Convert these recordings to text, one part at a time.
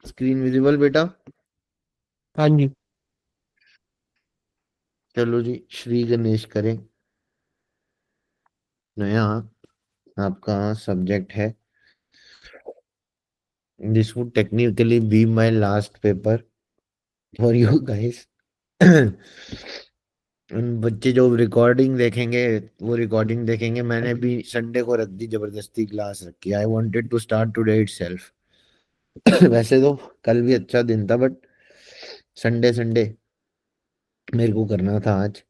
Screen visible बेटा? हाँ जी। चलो जी, श्री गणेश करें। नया आपका सब्जेक्ट है। This would technically be my last paper for you guys. बच्चे जो रिकॉर्डिंग देखेंगे वो रिकॉर्डिंग देखेंगे। मैंने भी संडे को रख दी, जबरदस्ती क्लास रखी। I wanted to start today itself. वैसे तो कल भी अच्छा दिन था, बट संडे संडे मेरे को करना था आज।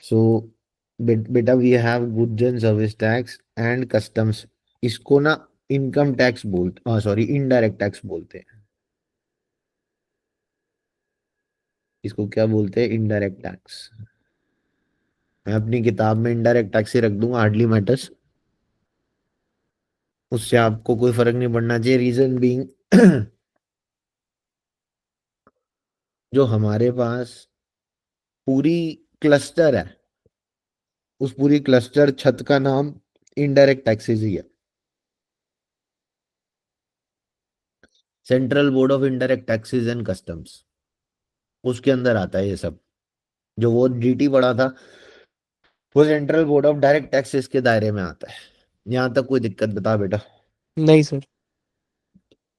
सो बेटा, we have goods and service tax and customs. इसको ना इनकम टैक्स बोलते, हाँ सॉरी, इनडायरेक्ट टैक्स बोलते हैं। इसको क्या बोलते हैं? Indirect tax. मैं अपनी किताब में इनडायरेक्ट टैक्स ही रख दूंगा, हार्डली मैटर्स। उससे आपको कोई फर्क नहीं पड़ना चाहिए। रीजन बीइंग, जो हमारे पास पूरी क्लस्टर है, उस पूरी क्लस्टर छत का नाम इनडायरेक्ट टैक्सेस ही है। Central board of indirect taxes and customs, उसके अंदर आता है ये सब। जो वो डीटी पढ़ा था, वो central board of direct taxes के दायरे में आता है। यहाँ तक कोई दिक्कत? बता बेटा। नहीं सर।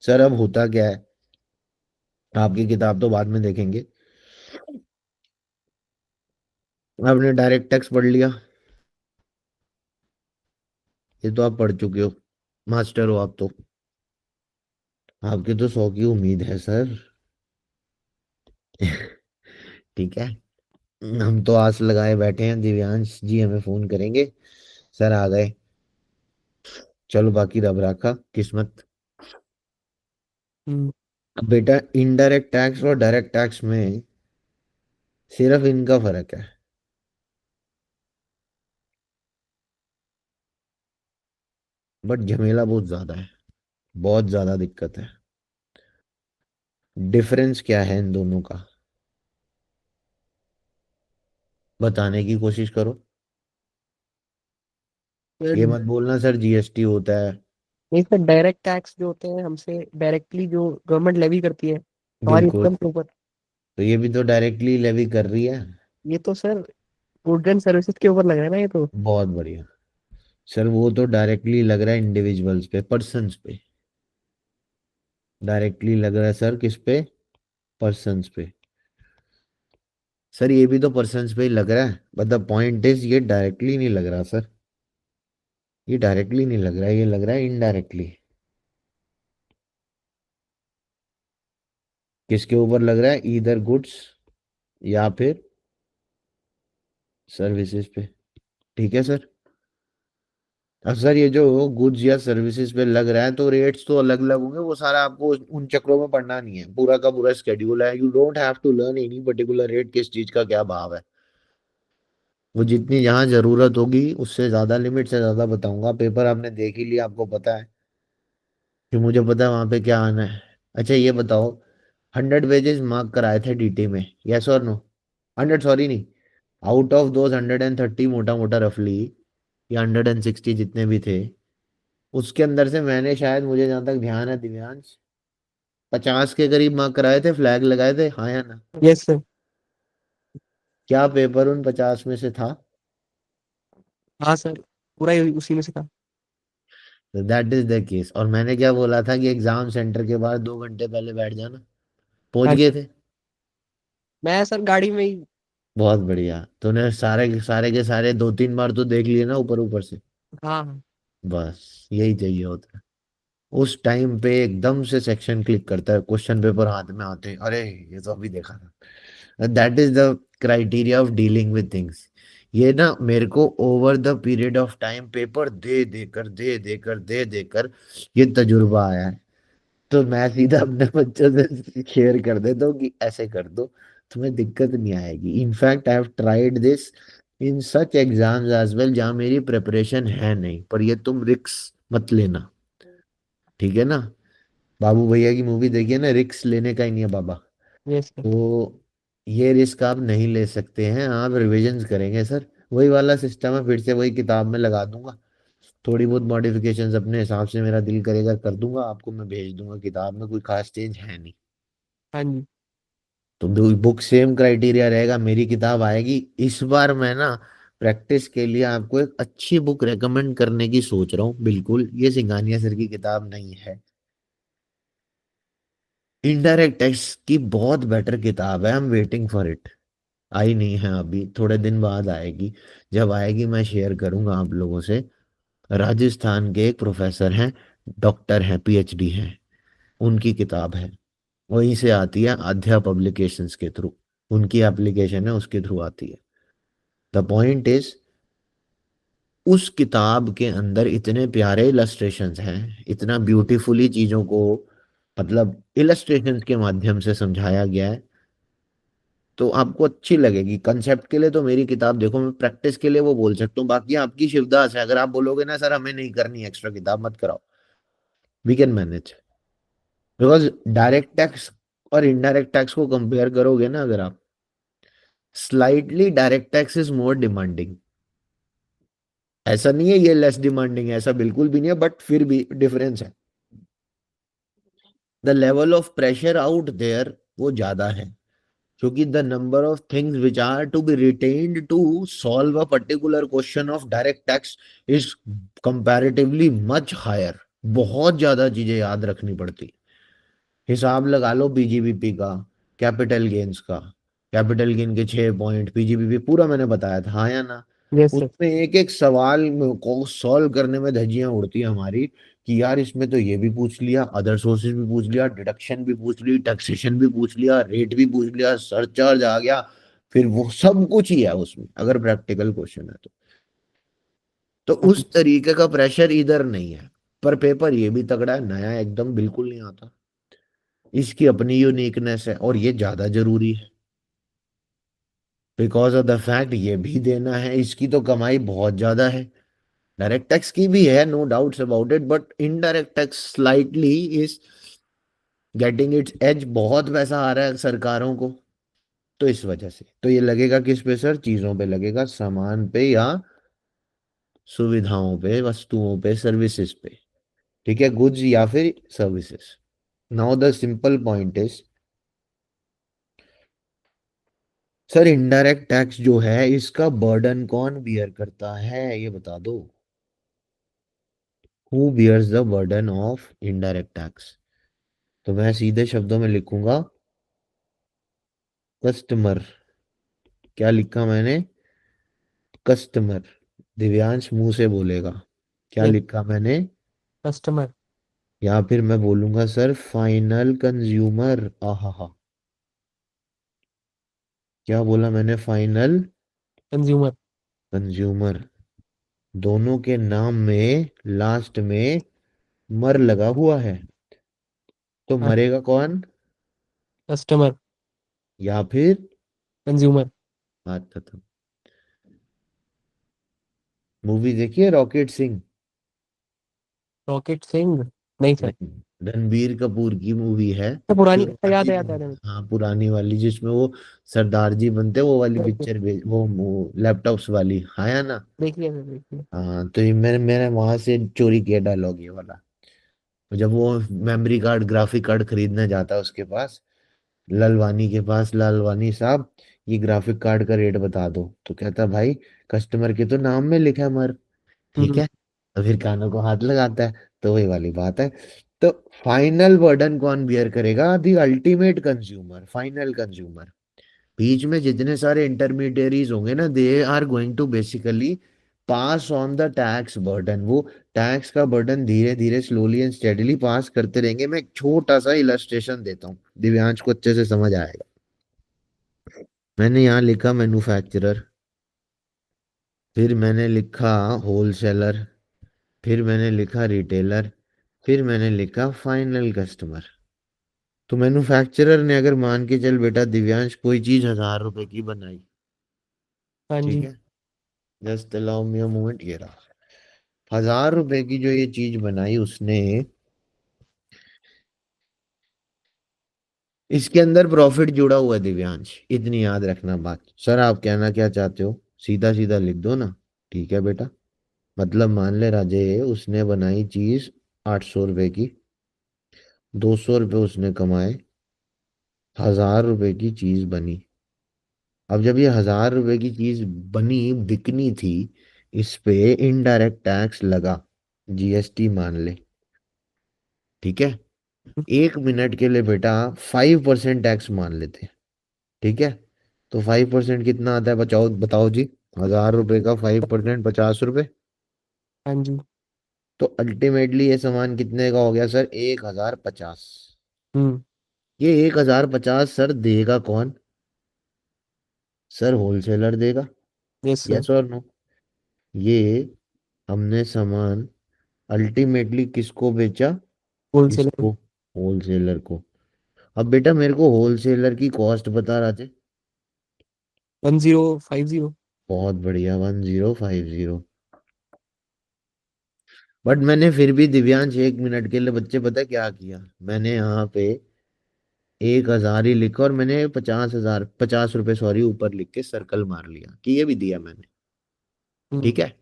सर, अब होता क्या है, आपकी किताब तो बाद में देखेंगे। आपने डायरेक्ट टैक्स पढ़ लिया, ये तो आप पढ़ चुके हो, मास्टर हो आप तो। आपके तो 100 की उम्मीद है सर। ठीक है। हम तो आस लगाए बैठे हैं, दिव्यांश जी हमें फोन करेंगे, सर आ गए। चलो, बाकी रब राखा किस्मत। हम्म। अब बेटा, इनडायरेक्ट टैक्स और डायरेक्ट टैक्स में सिर्फ इनका फर्क है, बट झमेला बहुत ज्यादा है, बहुत ज्यादा दिक्कत है। डिफरेंस क्या है इन दोनों का, बताने की कोशिश करो। सर ये मत बोलना सर जीएसटी होता है। नहीं सर, डायरेक्ट टैक्स जो होते हैं हमसे डायरेक्टली जो गवर्नमेंट लेवी करती है हमारी बिल्कुल। इनकम के ऊपर। तो ये भी तो डायरेक्टली लेवी कर रही है। ये तो सर गुड्स एंड सर्विसेज के ऊपर लग रहा है ना ये तो। बहुत बढ़िया। सर, वो तो डायरेक्टली लग रहा है इंडिविजुअल्स पे, पर्सन्स पे। डायरेक्टली लग रहा है सर किस पे? पर्सन्स पे। सर, ये भी तो पर्सन्स पे ही लग रहा है, बट द पॉइंट इज ये डायरेक्टली नहीं लग रहा सर। ये डायरेक्टली नहीं लग रहा है, ये लग रहा है इनडायरेक्टली। किसके ऊपर लग रहा है? ईदर गुड्स या फिर सर्विसेज पे। ठीक है सर। अब सर, ये जो गुड्स या सर्विसेज पे लग रहा है तो रेट्स तो अलग अलग होंगे, वो सारा आपको उन चक्रों में पढ़ना नहीं है। पूरा का पूरा स्केड्यूल है, you don't have to learn any particular rate, किस चीज का क्या भाव है। वो जितनी जहां जरूरत होगी उससे ज्यादा, लिमिट से ज्यादा बताऊंगा। पेपर आपने देख ही लिया, आपको पता है कि मुझे पता है वहां पे क्या आना है। अच्छा, ये बताओ, 100 पेजेस मार्क कराए थे डीटी में, यस और नो? 100, सॉरी नहीं, आउट ऑफ दोज 130 मोटा मोटा रफली, या 160 जितने भी थे, उसके अंदर से मैंने शायद, मुझे जहां तक ध्यान है दिव्यांश, 50 के करीब मार्क कराए थे, फ्लैग लगाए थे, हाँ या ना? Yes sir. क्या पेपर उन 50 में से था? हाँ सर, पूरा ही उसी में से था। That is the case. और मैंने क्या बोला था कि एग्जाम सेंटर के बाद 2 घंटे पहले बैठ जाना। पहुंच हाँ गए जी। थे? मैं सर गाड़ी में ही। बहुत बढ़िया। तूने सारे सारे के सारे 2-3 बार तो देख लिए ना, ऊपर ऊपर से? हाँ हाँ। बस यही चाहिए होता है। उस टाइम पे एकदम से सेक्शन क्लिक करता है, क्वेश्चन पेपर हाथ में आते हैं, अरे ये तो अभी देखा था। That is the criteria of dealing with things. ये ना मेरे को over the period of time paper दे देकर ये तजुर्बा आया है। तो मैं सीधा अपने बच्चों से शेयर कर देता हूँ कि ऐसे कर दो, तुम्हें दिक्कत नहीं आएगी। In fact I have tried this in such exams as well जहाँ मेरी प्रिपरेशन है नहीं, पर ये तुम रिक्स मत लेना। ठीक है ना? बाबू भैया की मूवी देखिए ना, रिक्स लेने का ही नहीं है बाबा। Yes sir. तो ये रिस्क आप नहीं ले सकते हैं। आप रिविजन्स करेंगे सर, वही वाला सिस्टम है, फिर से वही किताब में लगा दूंगा। थोड़ी बहुत मॉडिफिकेशंस अपने हिसाब से मेरा दिल करेगा कर दूंगा, आपको मैं भेज दूंगा। किताब में कोई खास चेंज है नहीं। हाँ जी। तो बुक सेम क्राइटेरिया रहेगा, मेरी किताब आएगी। इस बार मैं ना प्रैक्टिस के लिए आपको एक अच्छी बुक रेकमेंड करने की सोच रहा हूँ। बिल्कुल ये सिंघानिया सर की किताब नहीं है, इनडायरेक्ट टैक्स की बहुत बेटर किताब है। I am waiting for it. आई नहीं है अभी, थोड़े दिन बाद आएगी। जब आएगी मैं शेयर करूंगा आप लोगों से। राजस्थान के एक प्रोफेसर हैं, डॉक्टर हैं, पीएचडी हैं, उनकी किताब है। वहीं से आती है, आध्या पब्लिकेशंस के थ्रू। उनकी एप्लीकेशन है, उसके थ्रू आती है। द पॉइंट इज, उस किताब के अंदर इतने प्यारे इलस्ट्रेशंस हैं, इतना ब्यूटीफुली चीजों को मतलब इलस्ट्रेशंस के माध्यम से समझाया गया है। तो आपको अच्छी लगेगी। कंसेप्ट के लिए तो मेरी किताब देखो, मैं प्रैक्टिस के लिए वो बोल सकता हूँ, बाकी आपकी शिवदास है। अगर आप बोलोगे ना सर हमें नहीं करनी एक्स्ट्रा किताब मत कराओ, we can manage. Because direct tax और इनडायरेक्ट टैक्स को कंपेयर करोगे ना अगर आप, slightly direct tax is more demanding. ऐसा नहीं है ये लेस डिमांडिंग है, ऐसा बिल्कुल भी नहीं है, बट फिर भी डिफरेंस है। The level of pressure out there वो ज्यादा है, क्योंकि the number of things which are to be retained to solve a particular question of direct tax is comparatively much higher. बहुत ज्यादा चीजें याद रखनी पड़ती। हिसाब लगा लो बीजीबीपी का, कैपिटल गेन्स का। कैपिटल गेन के 6 पॉइंट, पीजीबीपी पूरा मैंने बताया था, हाँ या ना? Yes sir. उसमें एक एक सवाल को सॉल्व करने में धज्जियां उड़ती है हमारी, कि यार इसमें तो ये भी पूछ लिया, अदर सोर्सेज भी पूछ लिया, डिडक्शन भी पूछ ली, टैक्सेशन भी पूछ लिया, रेट भी पूछ लिया, सरचार्ज आ गया। फिर वो सब कुछ ही है उसमें, अगर प्रैक्टिकल क्वेश्चन है तो हाँ उस तरीके का प्रेशर इधर नहीं है। पर पेपर ये भी तगड़ा है, नया एकदम बिल्कुल नहीं आता। इसकी अपनी यूनिकनेस है और ये ज्यादा जरूरी है, बिकॉज ऑफ द फैक्ट ये भी देना है। इसकी तो कमाई बहुत ज्यादा है। डायरेक्ट टैक्स की भी है, no doubts about it, but indirect tax slightly is getting its edge. बहुत पैसा आ रहा है सरकारों को, तो इस वजह से तो ये लगेगा किस पे सर? चीजों पे लगेगा, सामान पे या सुविधाओं पे, वस्तुओं पे, सर्विसेज पे। ठीक है, गुड्स या फिर services. Now the simple point is, sir indirect tax जो है इसका बर्डन कौन बियर करता है, ये बता दो। Who bears the burden of indirect tax? तो मैं सीधे शब्दों में लिखूंगा, कस्टमर। क्या लिखा मैंने? कस्टमर। दिव्यांश मुंह से बोलेगा, क्या यस। लिखा मैंने? कस्टमर। या फिर मैं बोलूंगा सर फाइनल कंज्यूमर। आहा, क्या बोला मैंने? Final consumer. कंज्यूमर। दोनों के नाम में लास्ट में मर लगा हुआ है, तो हाँ। मरेगा कौन? कस्टमर। या फिर कंज्यूमर। आता था। मूवी देखिए रॉकेट सिंह? रॉकेट सिंह। नहीं सर। नहीं, रणबीर कपूर की मूवी है। तो पुरानी, याद शुरुआती है, याद है, में, याद है। हाँ पुरानी वाली, जिसमें वो सरदार जी बनते, वो वाली देखिए, पिक्चर वो लैपटॉप्स वाली, हाँ या ना? देखिए सर, देखिए। हाँ, तो ये मैंने वहां से चोरी किया डायलॉग ये वाला। जब वो मेमोरी कार्ड, ग्राफिक कार्ड खरीदने जाता है उसके पास, ललवानी के पास, लालवानी साहब ये ग्राफिक कार्ड का रेट बता दो, तो कहता भाई कस्टमर के तो नाम में लिखा है मर। ठीक हम्म। है, तो फिर कानों को हाथ लगाता है। तो वही वाली बात है। तो फाइनल बर्डन कौन बियर करेगा? The ultimate consumer, final consumer. बीच में जितने सारे इंटरमीडियरीज होंगे ना, they are going to basically pass on the tax burden. वो टैक्स का बर्डन धीरे धीरे, स्लोली एंड स्टेडली पास करते रहेंगे। मैं एक छोटा सा इलस्ट्रेशन देता हूँ, दिव्यांश को अच्छे से समझ आएगा। मैंने यहाँ लिखा मैन्युफैक्चरर, फिर मैंने लिखा होलसेलर, फिर मैंने लिखा रिटेलर, फिर मैंने लिखा फाइनल कस्टमर। तो मैन्युफैक्चरर ने, अगर मान के चल बेटा दिव्यांश कोई चीज 1000 रुपए की बनाई, हाँ ठीक जी। है, just allow me a moment, ये रहा। 1000 रुपए की जो ये चीज बनाई उसने, इसके अंदर प्रॉफिट जुड़ा हुआ है दिव्यांश, इतनी याद रखना बात। सर आप कहना क्या चाहते हो? सीधा सीधा लिख दो ना। ठीक है बेटा, मतलब मान ले राजे, उसने बनाई चीज 800 रुपए की, 200 रुपये उसने कमाए, 1000 रुपए की चीज बनी। अब जब ये 1000 रुपए की चीज बनी, बिकनी थी, इस पे इनडायरेक्ट टैक्स लगा, जीएसटी मान ले, ठीक है। 1 मिनट के लिए बेटा 5% टैक्स मान लेते हैं, ठीक है। तो 5% कितना आता है, बचाओ बताओ जी। 1000 रुपए का 5%, 50 रुपए। हाँ जी। तो अल्टीमेटली ये सामान कितने का हो गया सर, 1050। हम्म। ये 1050 सर देगा कौन? सर होलसेलर देगा। Yes sir. यस और नो? ये हमने सामान अल्टीमेटली किसको बेचा? होलसेलर। इसको, होलसेलर को। अब बेटा मेरे को होलसेलर की कॉस्ट बता रहे थे। 1050। बहुत बढ़िया, 1050। बट मैंने फिर भी दिव्यांश 1 मिनट के लिए बच्चे पता है क्या किया, मैंने यहाँ पे 1000 ही लिखा और मैंने 50,000, 50 रुपए सॉरी ऊपर लिख के सर्कल मार लिया कि ये भी दिया मैंने, हम्म। ठीक है।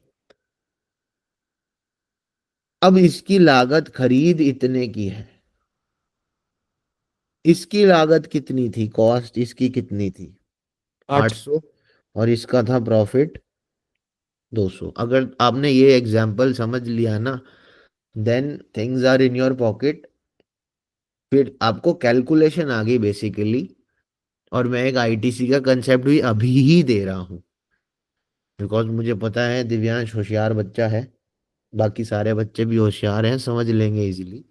अब इसकी लागत खरीद इतने की है, इसकी लागत कितनी थी, कॉस्ट इसकी कितनी थी, 8। 800। और इसका था प्रॉफिट 200। अगर आपने ये एग्जाम्पल समझ लिया ना, then things are in your pocket. फिर आपको कैलकुलेशन आ गई बेसिकली। और मैं एक आईटीसी का कंसेप्ट भी अभी ही दे रहा हूँ, बिकॉज मुझे पता है दिव्यांश होशियार बच्चा है। बाकी सारे बच्चे भी होशियार हैं, समझ लेंगे इजीली।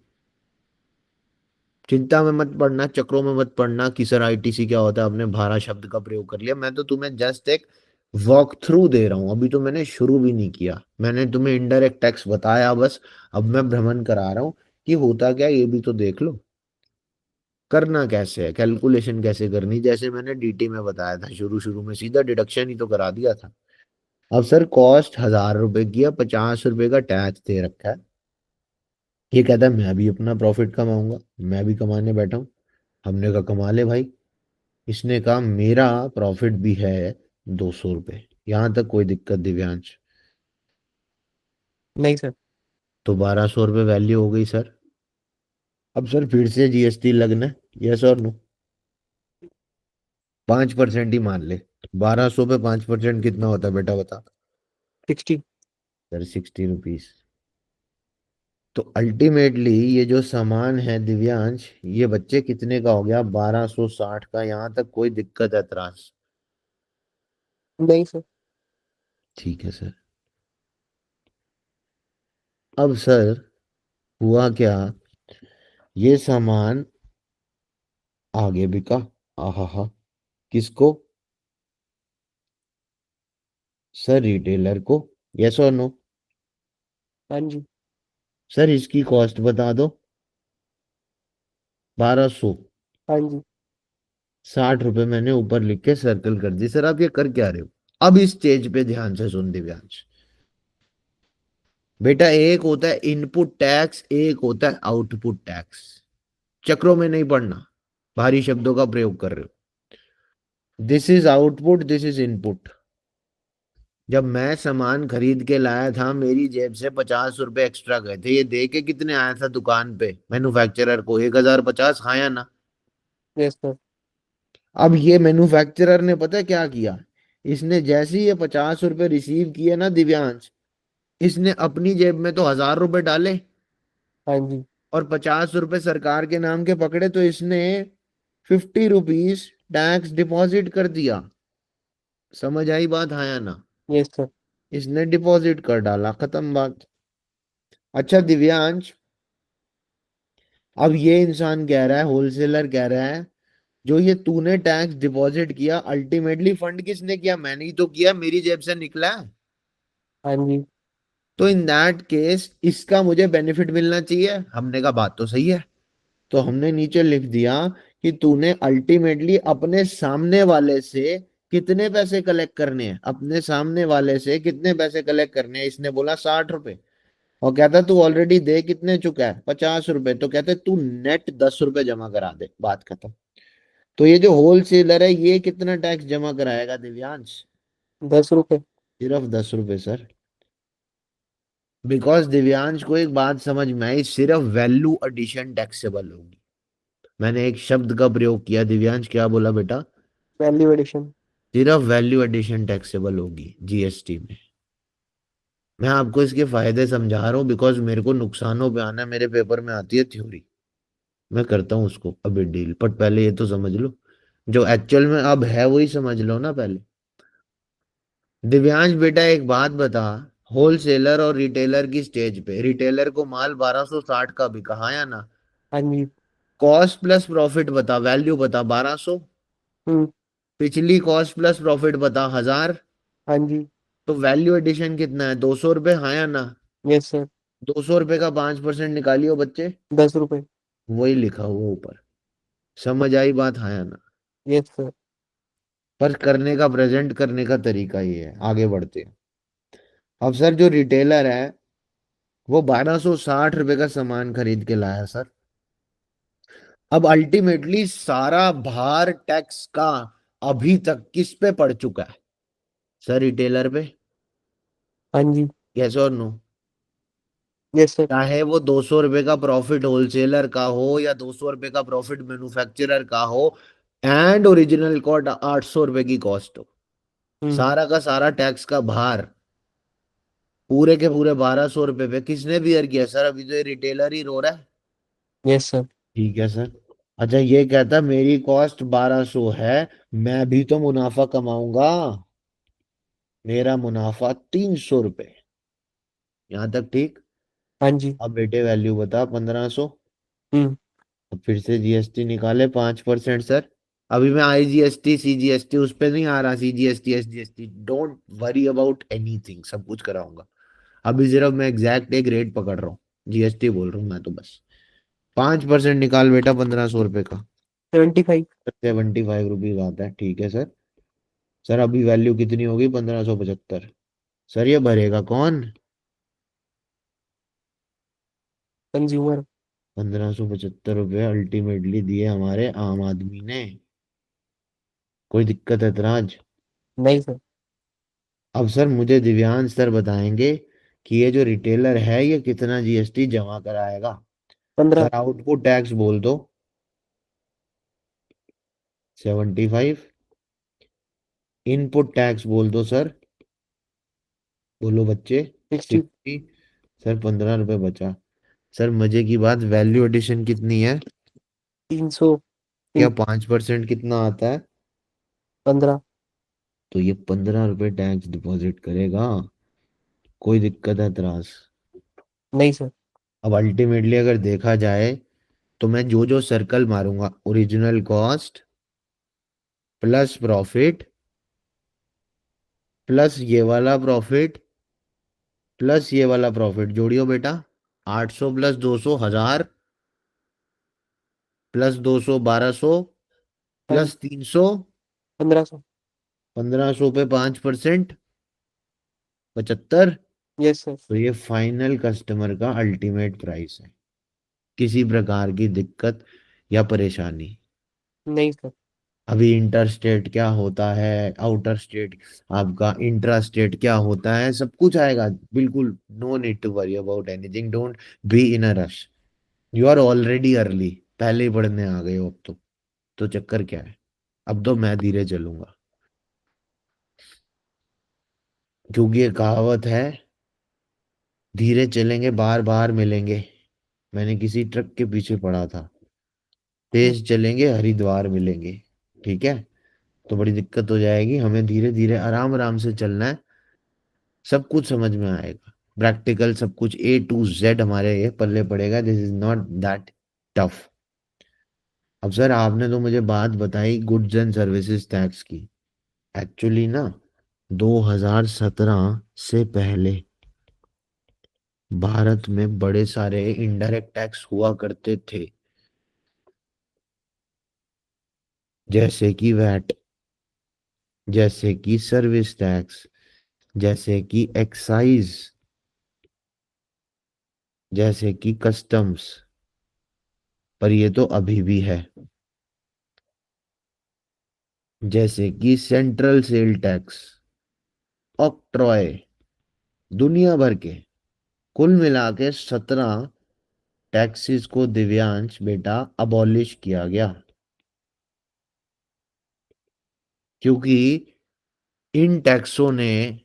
चिंता में मत पड़ना, चक्रों में मत पड़ना कि सर आईटीसी क्या होता है, आपने भारा शब्द का प्रयोग कर लिया। मैं तो तुम्हें जस्ट एक वॉक थ्रू दे रहा हूं, अभी तो मैंने शुरू भी नहीं किया, मैंने तुम्हें इनडायरेक्ट टैक्स बताया बस। अब मैं भ्रमण करा रहा हूँ कि होता क्या है, ये भी तो देख लो। करना कैसे है, कैलकुलेशन कैसे करनी, जैसे मैंने डीटी में बताया था, शुरू शुरू में सीधा डिडक्शन ही तो करा दिया था। अब सर कॉस्ट 1000 रुपए की है, 50 रुपए का टैक्स दे रखा है। ये कहता है मैं भी अपना प्रॉफिट कमाऊंगा, मैं भी कमाने बैठा हूँ। हमने कहा कमा ले भाई। इसने कहा मेरा प्रॉफिट भी है 200 रुपये। यहां तक कोई दिक्कत दिव्यांश? नहीं सर। तो 1200 रुपये वैल्यू हो गई सर। अब सर फिर से जीएसटी लगना है, यस और नो? 5% ही मान ले। 1200 पे 5% कितना होता है बेटा बता? 60। Sir 60 rupees. तो अल्टीमेटली ये जो सामान है दिव्यांश, ये बच्चे कितने का हो गया, 1260 का। यहां तक कोई दिक्कत है त्रास? नहीं सर। ठीक है सर। अब सर हुआ क्या, ये सामान आगे बिका। आहा, किसको? सर रिटेलर को। यस और नो? हाँ जी। सर इसकी कॉस्ट बता दो। 1200। हाँ जी। 60 रुपए मैंने ऊपर लिख के सर्कल कर दी। सर आप ये कर क्या रहे हो? अब इस स्टेज पे ध्यान से सुन दिव्यांश। बेटा एक होता है इनपुट टैक्स, एक होता है आउटपुट टैक्स। चक्रों में नहीं पढ़ना, भारी शब्दों का प्रयोग कर रहे हो। This is output, this is input. जब मैं सामान खरीद के लाया था, मेरी जेब से 50 रुपए एक्स्ट्रा गए थे। ये दे के कितने आया था दुकान पे मैन्युफैक्चरर को? 1050, हाँ या ना? Yes sir. अब ये मैन्युफैक्चरर ने पता है क्या किया? इसने जैसे ही ये 50 रुपए रिसीव किए ना दिव्यांश, इसने अपनी जेब में तो 1000 रुपए डाले हाँ जी। और 50 रुपए सरकार के नाम के पकड़े, तो इसने 50 रुपीज टैक्स डिपॉजिट कर दिया। समझ आई बात, हाँ या ना? Yes sir. इसने डिपॉजिट कर डाला, खत्म बात। अच्छा दिव्यांश, अब ये इंसान कह रहा है, होलसेलर कह रहा है, जो ये तूने टैक्स डिपॉजिट किया, अल्टीमेटली फंड किसने किया? मैंने ही तो किया, मेरी जेब से निकला है। हाँ जी। तो इन दैट केस इसका मुझे बेनिफिट मिलना चाहिए। हमने कहा बात तो सही है। तो हमने नीचे लिख दिया कि तूने अल्टीमेटली अपने सामने वाले से कितने पैसे कलेक्ट करने हैं, अपने सामने वाले से कितने पैसे कलेक्ट करने हैं। इसने बोला 60 रुपए, और कहता तू ऑलरेडी दे कितने चुका है, 50 रुपए। तो कहते तू नेट 10 रुपए जमा करा दे, बात खत्म। तो ये जो होलसेलर है, ये कितना टैक्स जमा कराएगा दिव्यांश? 10 रुपये। सिर्फ 10 रुपए सर। बिकॉज दिव्यांश को एक बात समझ में आई, सिर्फ वैल्यू एडिशन टैक्सेबल होगी। मैंने एक शब्द का प्रयोग किया, दिव्यांश क्या बोला बेटा? Value addition. सिर्फ वैल्यू एडिशन टैक्सेबल होगी जीएसटी में। मैं आपको इसके फायदे समझा रहा हूँ बिकॉज मेरे को नुकसानों पे आना, मेरे पेपर में आती है थ्योरी, मैं करता हूँ उसको अभी डील, बट पहले ये तो समझ लो, जो एक्चुअल में अब है वही समझ लो ना पहले। दिव्यांश बेटा एक बात बता, होलसेलर और रिटेलर की स्टेज पे रिटेलर को माल 1260 का बिका, हाँ या ना? हाँ जी। कॉस्ट प्लस प्रॉफिट बता, वैल्यू बता 1200, हम्म। पिछली कॉस्ट प्लस प्रॉफिट बता 1000, हाँ जी। तो वैल्यू एडिशन कितना है? 200 रुपये, हाँ या ना? Yes sir. 200 रुपये का 5% निकालियो बच्चे, 10 रुपए। वही लिखा हुआ ऊपर। समझ आई बात, हाँ या ना? Yes sir. पर करने का, प्रेजेंट करने का तरीका ये है। आगे बढ़ते हैं। अब सर जो रिटेलर है वो 1260 रुपये का सामान खरीद के लाया सर। अब अल्टीमेटली सारा भार टैक्स का अभी तक किस पे पड़ चुका है? सर रिटेलर पे। हाँ जी। यस और नो? Yes sir. चाहे वो 200 रुपये का प्रॉफिट होलसेलर का हो या 200 रुपये का प्रॉफिट मैन्युफैक्चरर का हो, एंड ओरिजिनल कॉस्ट 800 रुपये की कॉस्ट हो, हम्म। सारा का सारा टैक्स का भार पूरे के पूरे 1200 रुपये पे किसने बियर किया सर? अभी तो ये रिटेलर ही रो रहा है। Yes sir. ठीक है सर। अच्छा ये कहता मेरी कॉस्ट 1200 है, मैं भी तो मुनाफा कमाऊंगा, मेरा मुनाफा 300 रुपये, यहां तक ठीक। हाँ जी। अब बेटे वैल्यू बता 1500। हम्म। अब फिर से जीएसटी निकाले 5% सर। अभी मैं आईजीएसटी सीजीएसटी उस पे नहीं आ रहा, CGST SGST don't worry about anything, सब कुछ कराऊंगा। अभी सिर्फ मैं एग्जैक्ट एक रेट पकड़ रहा हूँ, जीएसटी बोल रहा हूँ मैं तो बस। 5% निकाल बेटा 1500 रुपये का। 75। 75 रुपीज आता है, ठीक है सर। सर अभी वैल्यू कितनी होगी? 1575। सर ये भरेगा कौन? कंज्यूमर। 1575 रुपये अल्टीमेटली दिए हमारे आम आदमी ने। कोई दिक्कत एतराज? नहीं सर। अब सर मुझे दिव्यांश सर बताएंगे कि ये जो रिटेलर है ये कितना जीएसटी जमा कराएगा। 15। सर आउटपुट टैक्स बोल दो। 75। इनपुट टैक्स बोल दो सर। बोलो बच्चे। 60। 60। सर 15 रुपये बचा। सर मजे की बात, वैल्यू एडिशन कितनी है? 300। क्या 5% कितना आता है? 15। तो ये 15 रुपये टैक्स डिपॉजिट करेगा। कोई दिक्कत है त्रास? नहीं सर। अब अल्टीमेटली अगर देखा जाए तो मैं जो जो सर्कल मारूंगा, original cost plus profit plus ये वाला प्रॉफिट प्लस ये वाला प्रॉफिट जोड़ियो बेटा। 800 प्लस 200 1000, प्लस 200 1200, हाँ जी। प्लस 300 1500। 1500 पे 5% 75। Yes sir. तो ये फाइनल कस्टमर का अल्टीमेट प्राइस है। किसी प्रकार की दिक्कत या परेशानी? नहीं सर। अभी इंटर स्टेट क्या होता है, आउटर स्टेट, आपका इंट्रा स्टेट क्या होता है, सब कुछ आएगा बिल्कुल। No need to worry about anything, don't be in a rush. You are already early, पहले ही पढ़ने आ गए हो अब तो चक्कर क्या है? अब तो मैं धीरे चलूंगा, क्योंकि ये कहावत है, धीरे चलेंगे बार बार मिलेंगे। मैंने किसी ट्रक के पीछे पढ़ा था, हम्म। तेज चलेंगे हरिद्वार मिलेंगे। ठीक है? तो बड़ी दिक्कत हो जाएगी, हमें धीरे धीरे आराम आराम से चलना है, सब कुछ समझ में आएगा। प्रैक्टिकल सब कुछ A to Z हमारे ये पल्ले पड़ेगा, this is not that tough. अब सर आपने तो मुझे बात बताई गुड्स एंड सर्विसेज टैक्स की। एक्चुअली ना 2017 से पहले भारत में बड़े सारे इनडायरेक्ट टैक्स हुआ करते थे, जैसे कि वैट, जैसे कि सर्विस टैक्स, जैसे कि एक्साइज, जैसे कि कस्टम्स। पर ये तो अभी भी है, जैसे कि सेंट्रल सेल टैक्स, ऑक्ट्रॉय, दुनिया भर के। कुल मिला के 17 टैक्सेस को दिव्यांश बेटा अबॉलिश किया गया, क्योंकि इन टैक्सों ने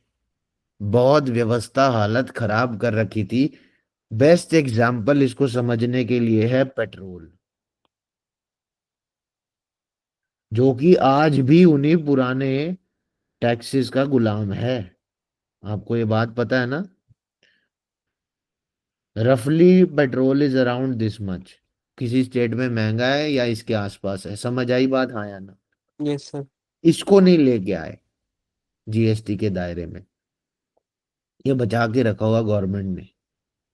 बहुत व्यवस्था हालत खराब कर रखी थी। बेस्ट एग्जाम्पल इसको समझने के लिए है पेट्रोल, जो कि आज भी उन्हीं पुराने टैक्सेस का गुलाम है। आपको ये बात पता है ना? रफली petrol is around this much. किसी स्टेट में महंगा है या इसके आसपास है, समझ आई बात? हाँ या ना? Yes sir. इसको नहीं लेके आए जीएसटी के दायरे में, ये बचा के रखा हुआ गवर्नमेंट ने।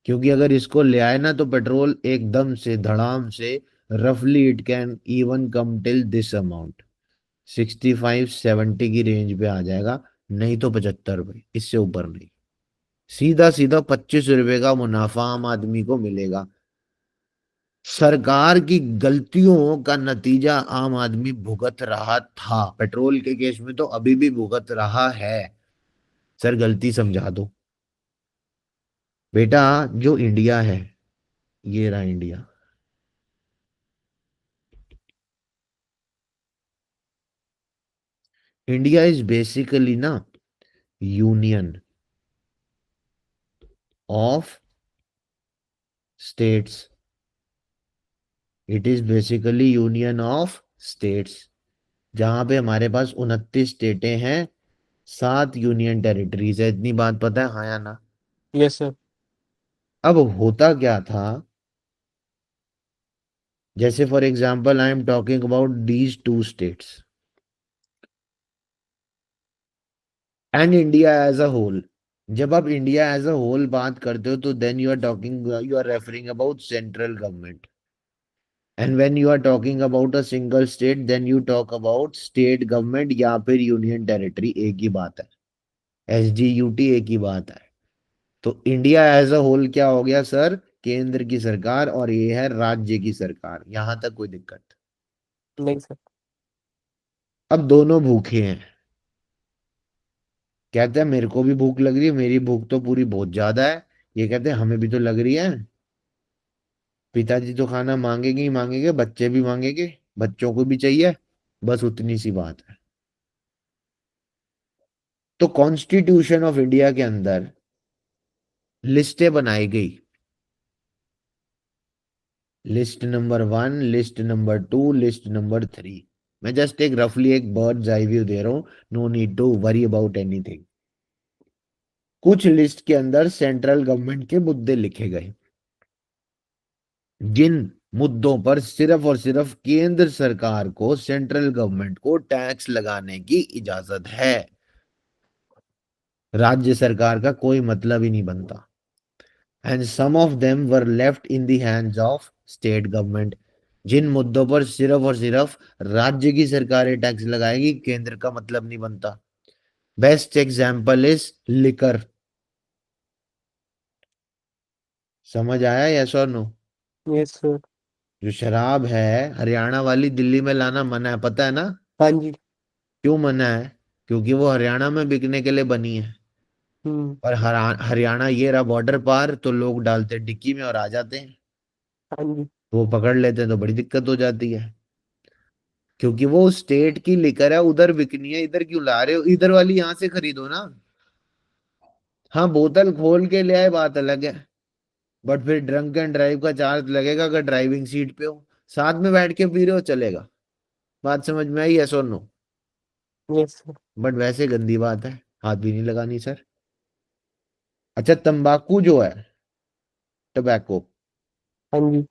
क्योंकि अगर इसको ले आए ना तो पेट्रोल एकदम से धड़ाम से, रफली it can even come till this amount, 65-70 की रेंज पे आ जाएगा। नहीं तो 75 रुपए, इससे ऊपर नहीं। सीधा सीधा 25 रुपए का मुनाफा आम आदमी को मिलेगा। सरकार की गलतियों का नतीजा आम आदमी भुगत रहा था, पेट्रोल के केस में तो अभी भी भुगत रहा है। सर गलती समझा दो बेटा। जो इंडिया है, ये रहा इंडिया। इंडिया इज बेसिकली ना union of states. It is basically union of states, जहां पे हमारे पास 29 स्टेटें हैं, 7 यूनियन टेरिटरीज है। इतनी बात पता है हाँ या ना? Yes sir. अब होता क्या था, जैसे for example I am talking about these 2 states and India as a whole. जब आप इंडिया एज अ होल बात करते हो तो then you are talking, you are referring about central government. And when you are talking about a single state then you talk about state government या फिर union territory, एक ही बात है। एसडीयूटी एक ही बात है। तो इंडिया एज अ होल क्या हो गया सर? केंद्र की सरकार, और ये है राज्य की सरकार। यहां तक कोई दिक्कत? नहीं सर। अब दोनों भूखे हैं। कहते हैं मेरे को भी भूख लग रही है, मेरी भूख तो पूरी बहुत ज्यादा है। ये कहते हैं हमें भी तो लग रही है। पिताजी तो खाना मांगेंगे ही मांगेंगे, बच्चे भी मांगेंगे, बच्चों को भी चाहिए। बस उतनी सी बात है। तो कॉन्स्टिट्यूशन ऑफ इंडिया के अंदर लिस्टें बनाई गई। List number 1, list number 2, list number 3। मैं जस्ट एक रफली एक बर्ड्स आई व्यू दे रहा हूं। No need to worry about anything. कुछ लिस्ट के अंदर सेंट्रल गवर्नमेंट के मुद्दे लिखे गए, जिन मुद्दों पर सिर्फ और सिर्फ केंद्र सरकार को, सेंट्रल गवर्नमेंट को टैक्स लगाने की इजाजत है। राज्य सरकार का कोई मतलब ही नहीं बनता। And some of them were left in the hands of state government. जिन मुद्दों पर सिर्फ और सिर्फ राज्य की सरकारें टैक्स लगाएगी, केंद्र का मतलब नहीं बनता। Best example is liquor. समझ आया यस और नो? Yes sir. जो शराब है हरियाणा वाली, दिल्ली में लाना मना है, पता है ना? हाँ जी। क्यों मना है? क्योंकि वो हरियाणा में बिकने के लिए बनी है। हम्म। और हरियाणा ये रहा बॉर्डर पार, तो लोग डालते हैं डिक्की में और आ जाते हैं। हाँ जी। तो वो पकड़ लेते हैं तो बड़ी दिक्कत हो जाती है। क्योंकि वो स्टेट की लिकर है, उधर बिकनी है, इधर क्यों ला रहे हो? इधर वाली यहाँ से खरीदो ना। हाँ बोतल खोल के ले आए बात अलग है, बट फिर ड्रंक एंड ड्राइव का चार्ज लगेगा अगर ड्राइविंग सीट पे हो। साथ में बैठ के पी रहे हो चलेगा। बात समझ में आई? यस और नो? Yes sir. बट वैसे गंदी बात है, हाथ भी नहीं लगानी सर। अच्छा, तंबाकू जो है, टबैको, हाँ जी।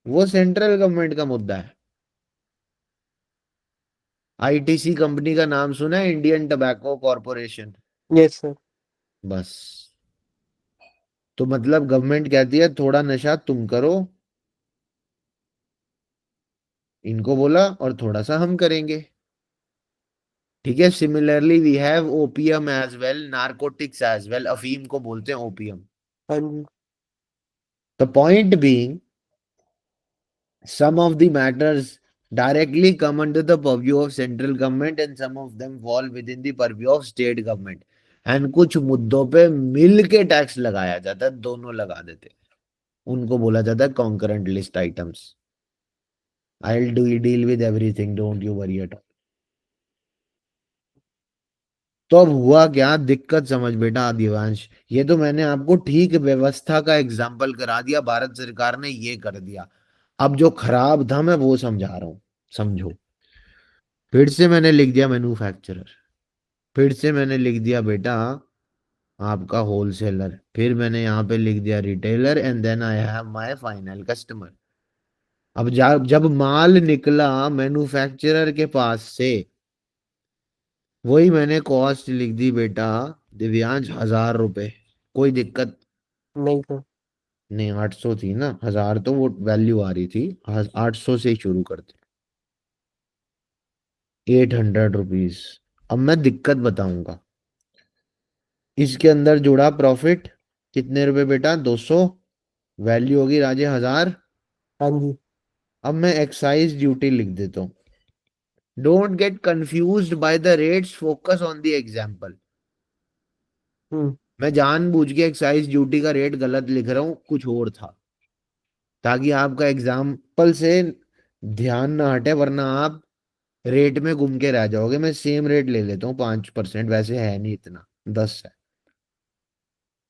वो सेंट्रल गवर्नमेंट का मुद्दा है। आईटीसी कंपनी का नाम सुना है? Indian tobacco corporation. Yes sir. बस। तो मतलब गवर्नमेंट कहती है थोड़ा नशा तुम करो, इनको बोला, और थोड़ा सा हम करेंगे। ठीक है। Similarly we have opium as well, narcotics as well. अफीम को बोलते हैं ओपीएम। हाँ जी। The point being, some of the matters directly come under the purview of central government and some of them fall within the purview of state government. And कुछ मुद्दों पे मिल के टैक्स लगाया जाता है, दोनों लगा देते हैं। उनको बोला जाता है concurrent list items. I will do deal with everything, don't you worry at. तो अब हुआ क्या दिक्कत, समझ बेटा दिवांश, ये तो मैंने आपको ठीक व्यवस्था का एग्जाम्पल करा दिया, भारत सरकार ने ये कर दिया। अब जो खराब था मैं वो समझा रहा हूं, समझो। फिर से मैंने लिख दिया मैन्युफैक्चरर, फिर से मैंने लिख दिया बेटा आपका होलसेलर, फिर मैंने यहाँ पे लिख दिया retailer, and then I have my final customer. अब जब माल निकला मैन्युफैक्चरर के पास से, वही मैंने कॉस्ट लिख दी बेटा दिव्यांश, 1000 रुपए। कोई दिक्कत नहीं सर। नहीं, 800 थी ना, 1000 तो वो वैल्यू आ रही थी, 800 से ही शुरू करते, 800 रुपीज। अब मैं दिक्कत बताऊंगा। इसके अंदर जुड़ा प्रॉफिट कितने रुपए बेटा, 200। वैल्यू होगी राजे 1000। हाँ जी। अब मैं एक्साइज ड्यूटी लिख देता हूँ। Don't get confused by the rates, focus on the example. Hmm. मैं जानबूझ के एक्साइज ड्यूटी का रेट गलत लिख रहा हूँ, कुछ और था, ताकि आपका एग्जाम्पल से ध्यान ना हटे, वरना आप रेट में गुम के रह जाओगे। मैं सेम रेट ले लेता हूँ, 5%, वैसे है नहीं इतना, 10 है।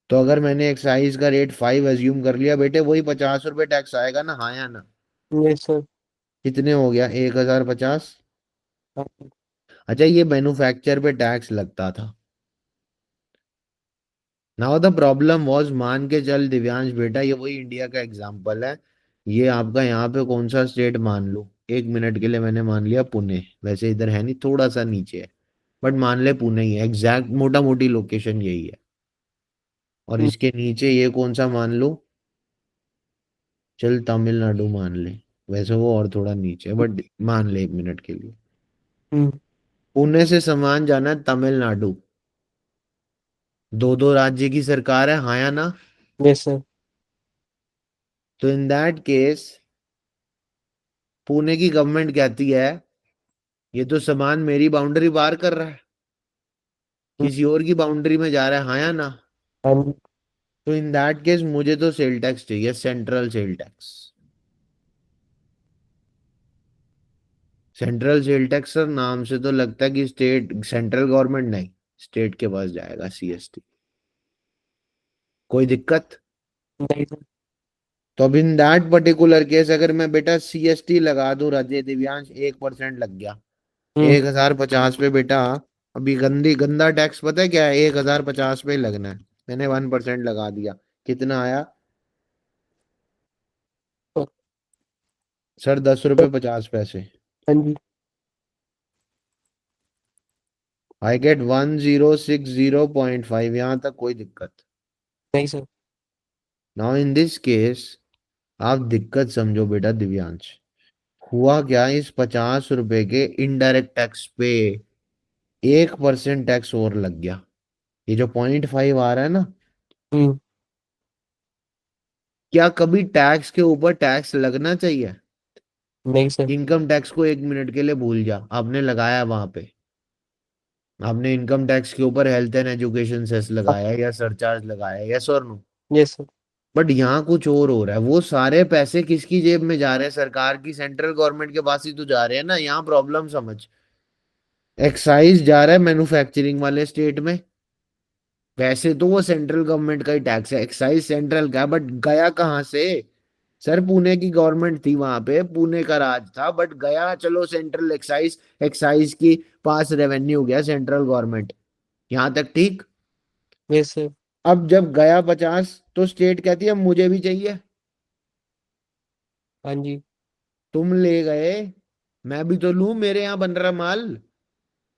तो अगर मैंने एक्साइज का रेट 5 एज्यूम कर लिया बेटे, वही 50 रुपए टैक्स आएगा ना, हाँ या ना। Yes sir. कितने हो गया, 1050। हाँ जी। अच्छा, ये मैन्युफैक्चर पे टैक्स लगता था। नाउ द प्रॉब्लम वाज, मान के चल दिव्यांश बेटा, ये वही इंडिया का एग्जांपल है। ये आपका यहाँ पे कौन सा स्टेट मान लो, 1 मिनट के लिए मैंने मान लिया पुणे, वैसे इधर है नहीं, थोड़ा सा नीचे है, बट मान ले पुणे ही है, एग्जैक्ट मोटा मोटी लोकेशन यही है। और हम्म। इसके नीचे ये कौन सा मान लो, चल तमिलनाडु मान ले, वैसे वो और थोड़ा नीचे है, बट मान ले 1 मिनट के लिए। हम्म। पुणे से सामान जाना है तमिलनाडु, दो दो राज्य की सरकार है, हाँ या ना। Yes sir. तो इन दैट केस पुणे की गवर्नमेंट कहती है ये तो सामान मेरी बाउंड्री पार कर रहा है, हम्म। किसी और की बाउंड्री में जा रहा है, हाँ या ना। हाँ जी। तो इन दैट केस मुझे तो सेल टैक्स चाहिए, central sale tax. Central sale tax sir नाम से तो लगता है कि स्टेट, सेंट्रल गवर्नमेंट नहीं, स्टेट के पास जाएगा, सीएसटी। कोई दिक्कत। नहीं सर। तो अब इन दैट पर्टिकुलर केस अगर मैं बेटा सीएसटी लगा दूं राजे दिव्यांश, 1% लग गया, हम्म। 1050 पे बेटा। अभी गंदी गंदा टैक्स पता है क्या है, 1050 पे ही लगना है। मैंने 1% लगा दिया, कितना आया सर, 10 रुपये 50 पैसे। हाँ जी। आई गेट 1060.5, यहां तक कोई दिक्कत। नहीं sir. Now in this case आप दिक्कत समझो बेटा दिव्यांश। हुआ क्या, इस 50 रुपए के इनडायरेक्ट टैक्स पे 1% टैक्स और लग गया। ये जो 0.5 आ रहा है ना, हम्म। क्या कभी टैक्स के ऊपर टैक्स लगना चाहिए। नहीं सर। इनकम टैक्स को 1 मिनट के लिए भूल जा, आपने लगाया वहां पे, आपने इनकम टैक्स के ऊपर हेल्थ एंड एजुकेशन सेस लगाया या सरचार्ज लगाया, यस और नो। Yes sir. बट यहाँ कुछ और हो रहा है, वो सारे पैसे किसकी जेब में जा रहे हैं, सरकार की, सेंट्रल गवर्नमेंट के पास ही तो जा रहे हैं ना। यहाँ प्रॉब्लम समझ, एक्साइज जा रहा है मैन्युफैक्चरिंग वाले स्टेट में, वैसे तो वो सेंट्रल गवर्नमेंट का ही टैक्स है, एक्साइज सेंट्रल का है, बट गया कहाँ से। सर पुणे की गवर्नमेंट थी वहां पे, पुणे का राज था, बट गया चलो सेंट्रल एक्साइज, एक्साइज की पास रेवेन्यू गया सेंट्रल गवर्नमेंट, यहां तक ठीक। Yes sir. अब जब गया 50, तो स्टेट कहती है मुझे भी चाहिए। हाँ जी। तुम ले गए, मैं भी तो लूं, मेरे यहाँ बन रहा माल,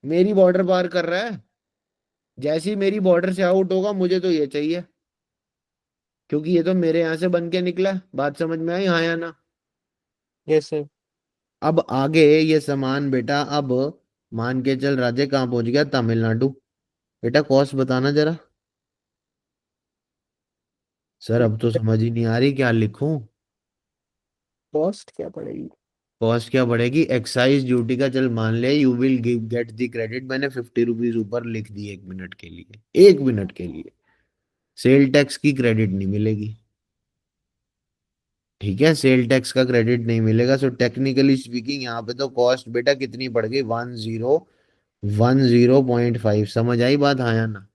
मेरी बॉर्डर पार कर रहा है, जैसे ही मेरी बॉर्डर से आउट होगा मुझे तो ये चाहिए, क्योंकि ये तो मेरे यहाँ से बन के निकला है। बात समझ में आई, हाँ या ना। Yes sir. अब आगे ये सामान बेटा, अब मान के चल राजे कहाँ पहुंच गया, तमिलनाडु। बेटा कॉस्ट बताना जरा। सर अब तो समझ ही नहीं आ रही क्या लिखूं। कॉस्ट क्या पड़ेगी? कॉस्ट क्या बढ़ेगी, एक्साइज ड्यूटी का, चल मान ले you will get the credit, मैंने 50 रुपीज ऊपर लिख दी 1 मिनट के लिए, 1 मिनट के लिए। सेल टैक्स की क्रेडिट नहीं मिलेगी। ठीक है, सेल टैक्स का क्रेडिट नहीं मिलेगा। सो टेक्निकली स्पीकिंग यहाँ पे तो कॉस्ट बेटा कितनी बढ़ गई, 1010.5। समझ आई बात, हाँ या ना?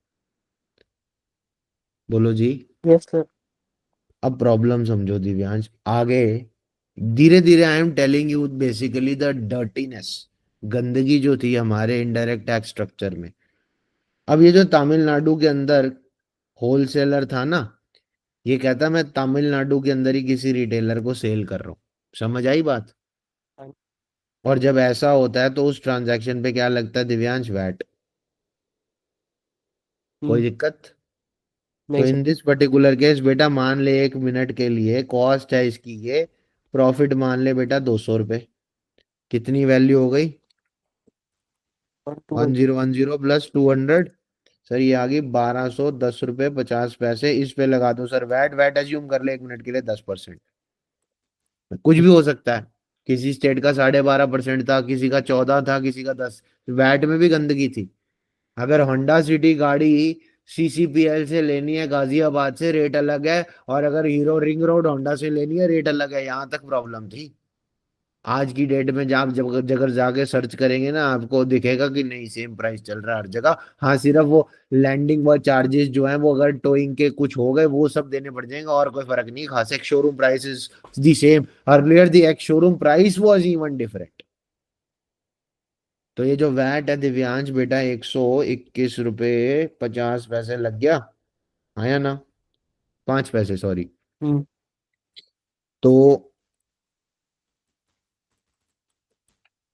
बोलो जी। Yes sir. अब प्रॉब्लम समझो दिव्यांश आगे। धीरे धीरे I am telling you basically the dirtiness, गंदगी जो थी हमारे इनडायरेक्ट टैक्स स्ट्रक्चर में। अब ये जो तमिलनाडु के अंदर होलसेलर था ना, ये कहता मैं तमिलनाडु के अंदर ही किसी रिटेलर को सेल कर रहा हूँ। समझ आई बात? हाँ। और जब ऐसा होता है तो उस ट्रांजैक्शन पे क्या लगता है दिव्यांश, वैट। कोई हम्म। दिक्कत? तो नहीं sir. In this particular case बेटा मान ले 1 मिनट के लिए कॉस्ट है इसकी ये, प्रॉफिट मान ले बेटा 200 रुपये। कितनी वैल्यू हो गई? और टू 1010 प्लस 200। सर ये आ गई 1210 रुपये 50 पैसे। इस पे लगा दो सर वैट। वैट एज्यूम कर ले 1 मिनट के लिए 10%। कुछ भी हो सकता है। किसी स्टेट का 12.5% था, किसी का 14 था, किसी का 10। वैट में भी गंदगी थी। अगर होंडा सिटी गाड़ी सीसीपीएल से लेनी है गाजियाबाद से, रेट अलग है। और अगर हीरो रिंग रोड होंडा से लेनी है, रेट अलग है। यहां तक प्रॉब्लम थी। आज की डेट में जब आप जब जगह जाके सर्च करेंगे ना, आपको दिखेगा कि नहीं सेम प्राइस चल रहा है हर जगह। हाँ सिर्फ वो लैंडिंग व चार्जेस जो हैं वो अगर टोइंग के कुछ हो गए वो सब देने पड़ जाएंगे, और कोई फर्क नहीं। खास एक showroom price is the same. Earlier the ex showroom price was even different. तो ये जो वैट है दिव्यांश बेटा 121 रुपये 50 पैसे लग गया, आया ना? 5 पैसे सॉरी। हम्म। तो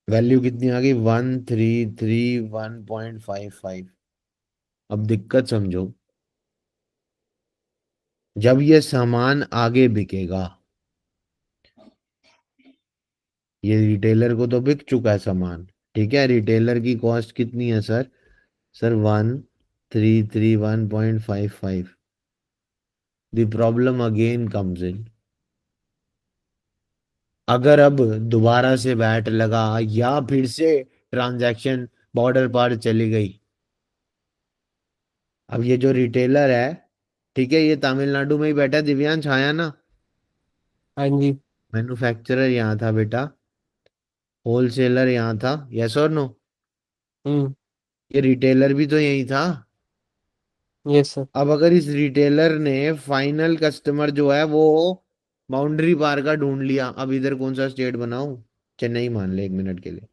वैल्यू कितनी आ गई, 1331.55। अब दिक्कत समझो, जब ये सामान आगे बिकेगा, ये रिटेलर को तो बिक चुका है सामान। ठीक है, रिटेलर की कॉस्ट कितनी है sir? Sir 1331.55। The problem again comes in. अगर अब दोबारा से वैट लगा या फिर से ट्रांजैक्शन बॉर्डर पार चली गई, अब ये जो रिटेलर है, ठीक है, ये तमिलनाडु में ही बैठा है दिव्यांश, आया ना? हाँ जी। मैन्युफैक्चरर यहाँ था बेटा, होलसेलर यहाँ था, यस और नो? हम्म। ये रिटेलर भी तो यही था। Yes sir. अब अगर इस रिटेलर ने फाइनल कस्टमर जो है वो बाउंड्री पार का ढूंढ लिया, अब इधर कौन सा स्टेट बनाऊं? चेन्नई मान ले 1 मिनट के लिए।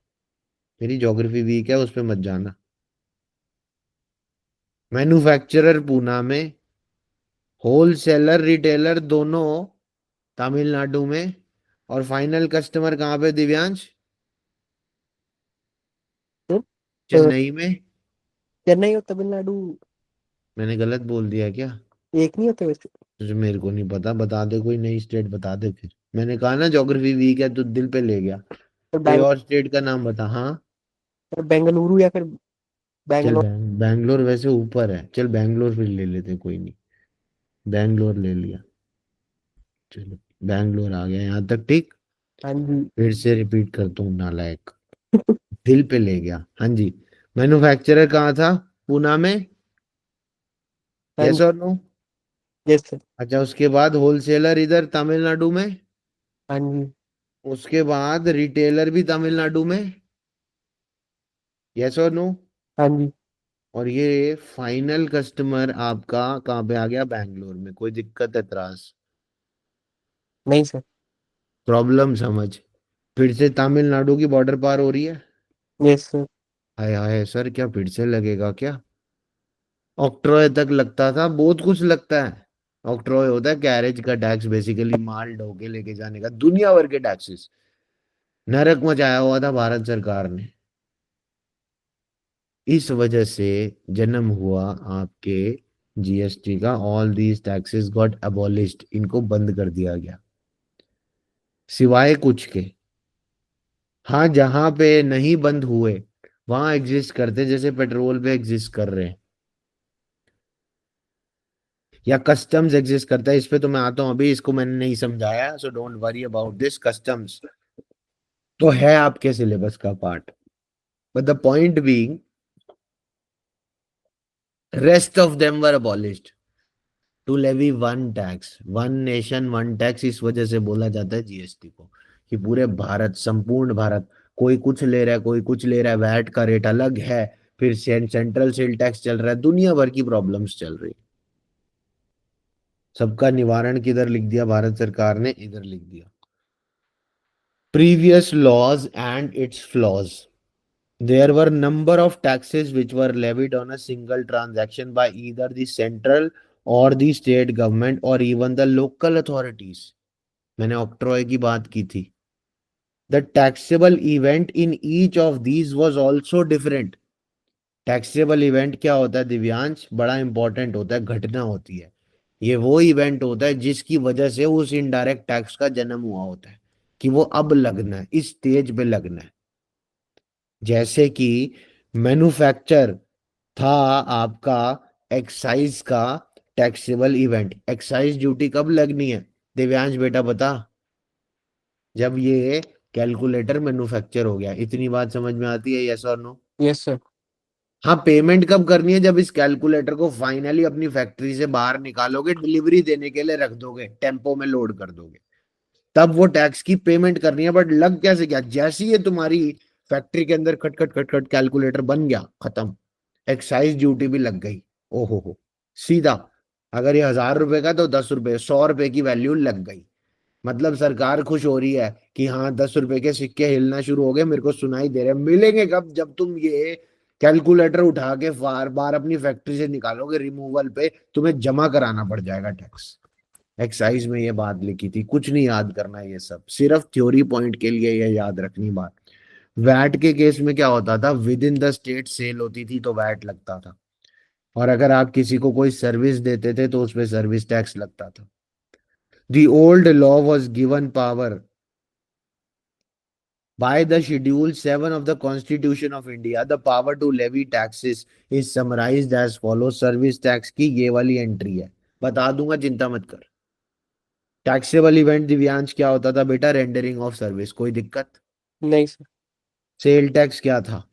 मेरी ज्योग्राफी वीक है, उस पर मत जाना। मैन्युफैक्चरर पूना में, होलसेलर रिटेलर दोनों तमिलनाडु में, और फाइनल कस्टमर कहाँ पे दिव्यांश? सर, अ, चेन्नई में। चेन्नई और तमिलनाडु मैंने गलत बोल दिया क्या? एक नहीं होते वैसे? तुझे मेरे को नहीं पता, बता दे कोई नई स्टेट बता दे फिर। मैंने कहा ना ज्योग्राफी वीक है, तो दिल पे ले गया। सर कोई और स्टेट का नाम बता, हाँ। बेंगलुरु या फिर चल बैंगलोर। बैंगलोर वैसे ऊपर है, चल बैंगलोर फिर ले लेते हैं, कोई नहीं। बैंगलोर ले लिया। चलो, बैंगलोर आ गया यहाँ तक, ठीक। हाँ जी। फिर से रिपीट करता हूँ नालायक। दिल पे ले गया, हाँ जी। मैन्युफैक्चरर कहाँ था? पूना में, हाँ यस जी। और नो? Yes sir. अच्छा, उसके बाद होलसेलर इधर तमिलनाडु में, हाँ जी। उसके बाद रिटेलर भी तमिलनाडु में, यस और नो? हाँ जी। और ये फाइनल कस्टमर आपका कहाँ पे आ गया? बैंगलोर में। कोई दिक्कत एतराज? नहीं सर। प्रॉब्लम समझ। फिर से तमिलनाडु की बॉर्डर पार हो रही है। Yes sir. Hi hi sir, क्या फिर से लगेगा क्या? ऑक्ट्रॉय तक लगता था, बहुत कुछ लगता है। ऑक्ट्रॉय होता है कैरेज का टैक्स, बेसिकली माल ढो के लेके जाने का, दुनिया भर के टैक्सेस। नरक मचाया हुआ था भारत सरकार ने। इस वजह से जन्म हुआ आपके जीएसटी का। All these taxes got abolished, इनको बंद कर दिया गया, सिवाय कुछ के। हाँ, जहां पे नहीं बंद हुए वहां एग्जिस्ट करते, जैसे पेट्रोल पे एग्जिस्ट कर रहे हैं, या कस्टम्स एग्जिस्ट करता है। इस पे तो मैं आता हूँ अभी, इसको मैंने नहीं समझाया, so don't worry about this customs. तो है आपके सिलेबस का part, but the point being rest of them were abolished to levy one tax, one nation one tax. इस वजह से बोला जाता है जीएसटी को, कि पूरे भारत, संपूर्ण भारत, कोई कुछ ले रहा है, कोई कुछ ले रहा है, वैट का रेट अलग है, फिर सेंट्रल सेल टैक्स चल रहा है, दुनिया भर की प्रॉब्लम्स चल रही। सबका निवारण किधर लिख दिया भारत सरकार ने, इधर लिख दिया। Previous laws and its flaws. There were number of taxes which were levied on a single transaction by either the central or the state government or even the local authorities. मैंने ऑक्ट्रॉय की बात की थी। The taxable event in each of these was also different. Taxable event क्या होता है दिव्यांश, बड़ा important होता है, घटना होती है। ये वो इवेंट होता है जिसकी वजह से उस इनडायरेक्ट टैक्स का जन्म हुआ होता है, कि वो अब लगना है, इस स्टेज पे लगना है। जैसे कि मैन्युफैक्चर था आपका एक्साइज का टैक्सेबल इवेंट। एक्साइज ड्यूटी कब लगनी है दिव्यांश बेटा बता, जब ये कैलकुलेटर मैन्युफैक्चर हो गया। इतनी बात समझ में आती है, यस और नो? Yes sir. हाँ, पेमेंट कब करनी है, जब इस कैलकुलेटर को फाइनली अपनी फैक्ट्री से बाहर निकालोगे, डिलीवरी देने के लिए रख दोगे, टेम्पो में लोड कर दोगे, तब वो टैक्स की पेमेंट करनी है। बट लग कैसे गया, जैसे ही ये तुम्हारी फैक्ट्री के अंदर खट खट खट खट कैलकुलेटर बन गया, खत्म, एक्साइज ड्यूटी भी लग गई। ओहो हो, सीधा। अगर ये 1,000 रुपए का तो 10 रुपए, 100 रुपए की वैल्यू लग गई। मतलब सरकार खुश हो रही है कि हाँ 10 रुपए के सिक्के हिलना शुरू हो गए, मेरे को सुनाई दे रहे हैं। मिलेंगे कब, जब तुम ये कैलकुलेटर उठा के बार बार अपनी फैक्ट्री से निकालोगे, रिमूवल पे तुम्हें जमा कराना पड़ जाएगा टैक्स। एक्साइज में ये बात लिखी थी, कुछ नहीं याद करना, ये सब सिर्फ थ्योरी पॉइंट के लिए ये याद रखनी बात। वैट के केस में क्या होता था, within the state sale होती थी तो वैट लगता था, और अगर आप किसी को कोई सर्विस देते थे तो उसपे सर्विस टैक्स लगता था। The old law was given power by the schedule 7 of the constitution of India, the power to levy taxes is summarized as follows। Service tax की ये वाली एंट्री है, बता दूंगा चिंता मत कर। टैक्सेबल इवेंट दिव्यांश क्या होता था बेटा, रेंडरिंग ऑफ सर्विस, कोई दिक्कत? नहीं सर। सेल टैक्स क्या था,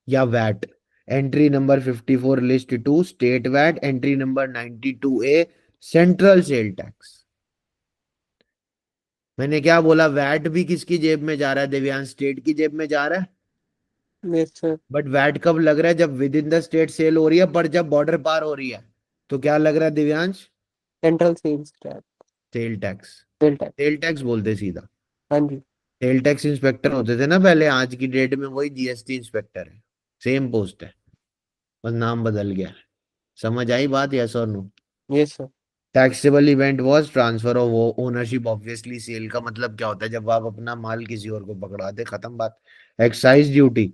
या VAT? Entry number 54 list two state VAT, entry number 92A central sale tax. मैंने क्या बोला, वैट भी किसकी जेब में जा रहा है दिव्यांश, स्टेट की जेब में जा रहा है। Yes sir. बट वैट कब लग रहा है, जब within the state sale हो रही है, पर जब बॉर्डर पार हो रही है तो क्या लग रहा है Divyansh? Central sales tax. Sale tax. Sale tax. Sale tax बोलते सीधा। हाँ जी। सेल टैक्स इंस्पेक्टर होते थे ना पहले, आज की डेट में वही जीएसटी इंस्पेक्टर है, सेम पोस्ट है, बस नाम बदल गया है। समझ आई बात, यस और no? Yes sir. Taxable event was transfer of ownership. Obviously sale का मतलब क्या होता है, जब आप अपना माल किसी और को पकड़ा दे, खत्म बात। एक्साइज ड्यूटी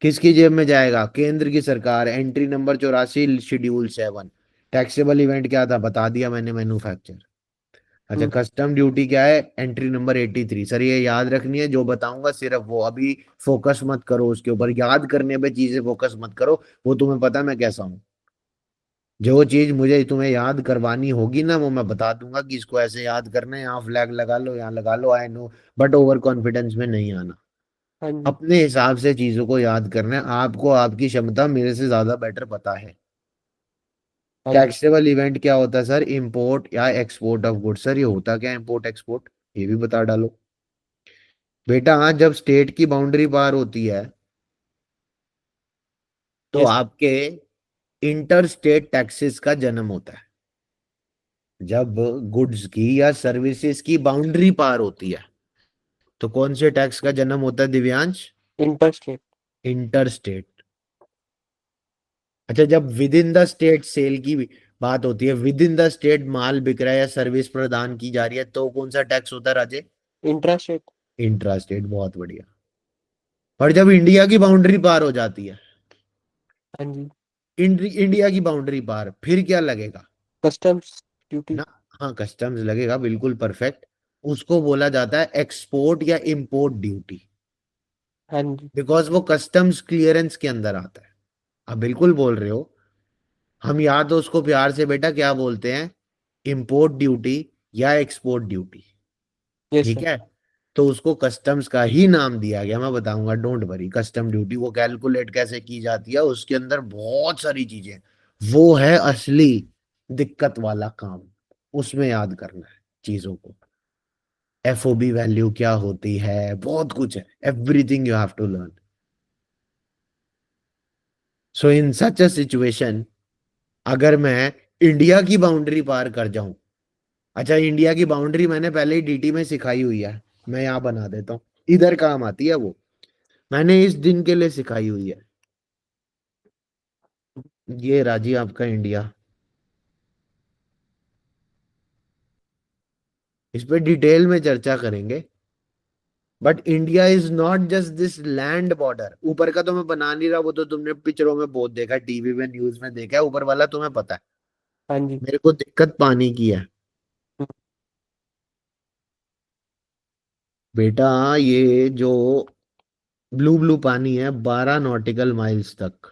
किसकी जेब में जाएगा, केंद्र की सरकार। Entry number 84 schedule 7। Taxable event क्या था, बता दिया मैंने, मैन्युफैक्चर। अच्छा, हम्म। कस्टम ड्यूटी क्या है, एंट्री नंबर 83। सर ये याद रखनी है, जो बताऊंगा सिर्फ वो, अभी फोकस मत करो उसके ऊपर, याद करने पे चीजें फोकस मत करो, वो तुम्हें पता मैं कैसा हूँ। जो चीज मुझे तुम्हें याद करवानी होगी ना, वो मैं बता दूंगा कि इसको ऐसे याद करना है, यहाँ फ्लैग लगा लो, यहाँ लगा लो, I know. But overconfidence में नहीं आना, हाँ जी। अपने हिसाब से चीजों को याद करना है। आपको आपकी क्षमता मेरे से ज्यादा बेटर पता है। हाँ जी। टैक्सेबल इवेंट क्या होता है सर, इंपोर्ट या एक्सपोर्ट ऑफ गुड्स। सर ये होता क्या, इंपोर्ट एक्सपोर्ट, ये भी बता डालो बेटा। हाँ, जब स्टेट की बाउंड्री पार होती है तो यस। आपके इंटर स्टेट टैक्सेस का जन्म होता है। जब गुड्स की या सर्विसेज की बाउंड्री पार होती है तो कौन से टैक्स का जन्म होता है Divyansh? Inter state. Inter state. अच्छा, जब within the state sale की बात होती है, विद इन द स्टेट माल बिक रहा है या सर्विस प्रदान की जा रही है, तो कौन सा टैक्स होता है Raje? Intra state. Intra state, बहुत बढ़िया। पर जब इंडिया की बाउंड्री पार हो जाती है, हाँ जी। इंडिया की बाउंड्री पार, फिर क्या लगेगा कस्टम्स ड्यूटी। ना? हाँ, कस्टम्स लगेगा, बिल्कुल परफेक्ट। उसको बोला जाता है एक्सपोर्ट या इंपोर्ट ड्यूटी, हाँ जी। बिकॉज वो कस्टम्स क्लियरेंस के अंदर आता है। आप बिल्कुल बोल रहे हो। हम या तो उसको प्यार से बेटा क्या बोलते हैं, इंपोर्ट ड्यूटी या एक्सपोर्ट ड्यूटी। यस ठीक सर। है, तो उसको कस्टम्स का ही नाम दिया गया। मैं बताऊंगा, डोंट वरी। कस्टम ड्यूटी वो कैलकुलेट कैसे की जाती है, उसके अंदर बहुत सारी चीजें, वो है असली दिक्कत वाला काम। उसमें याद करना है चीजों को। एफओबी वैल्यू क्या होती है, बहुत कुछ है, everything you have to learn. So in such a situation, अगर मैं इंडिया की बाउंड्री पार कर जाऊं, अच्छा इंडिया की बाउंड्री मैंने पहले ही डीटी में सिखाई हुई है, मैं यहाँ बना देता हूँ, इधर काम आती है वो, मैंने इस दिन के लिए सिखाई हुई है। ये राजी आपका इंडिया, इस पे डिटेल में चर्चा करेंगे। But India is not just this land border. ऊपर का तो मैं बना नहीं रहा, वो तो तुमने पिक्चरों में बहुत देखा, टीवी में न्यूज में देखा है, ऊपर वाला तुम्हें पता है। हाँ जी। मेरे को दिक्कत पानी की है बेटा। ये जो ब्लू ब्लू पानी है 12 नॉटिकल माइल्स तक,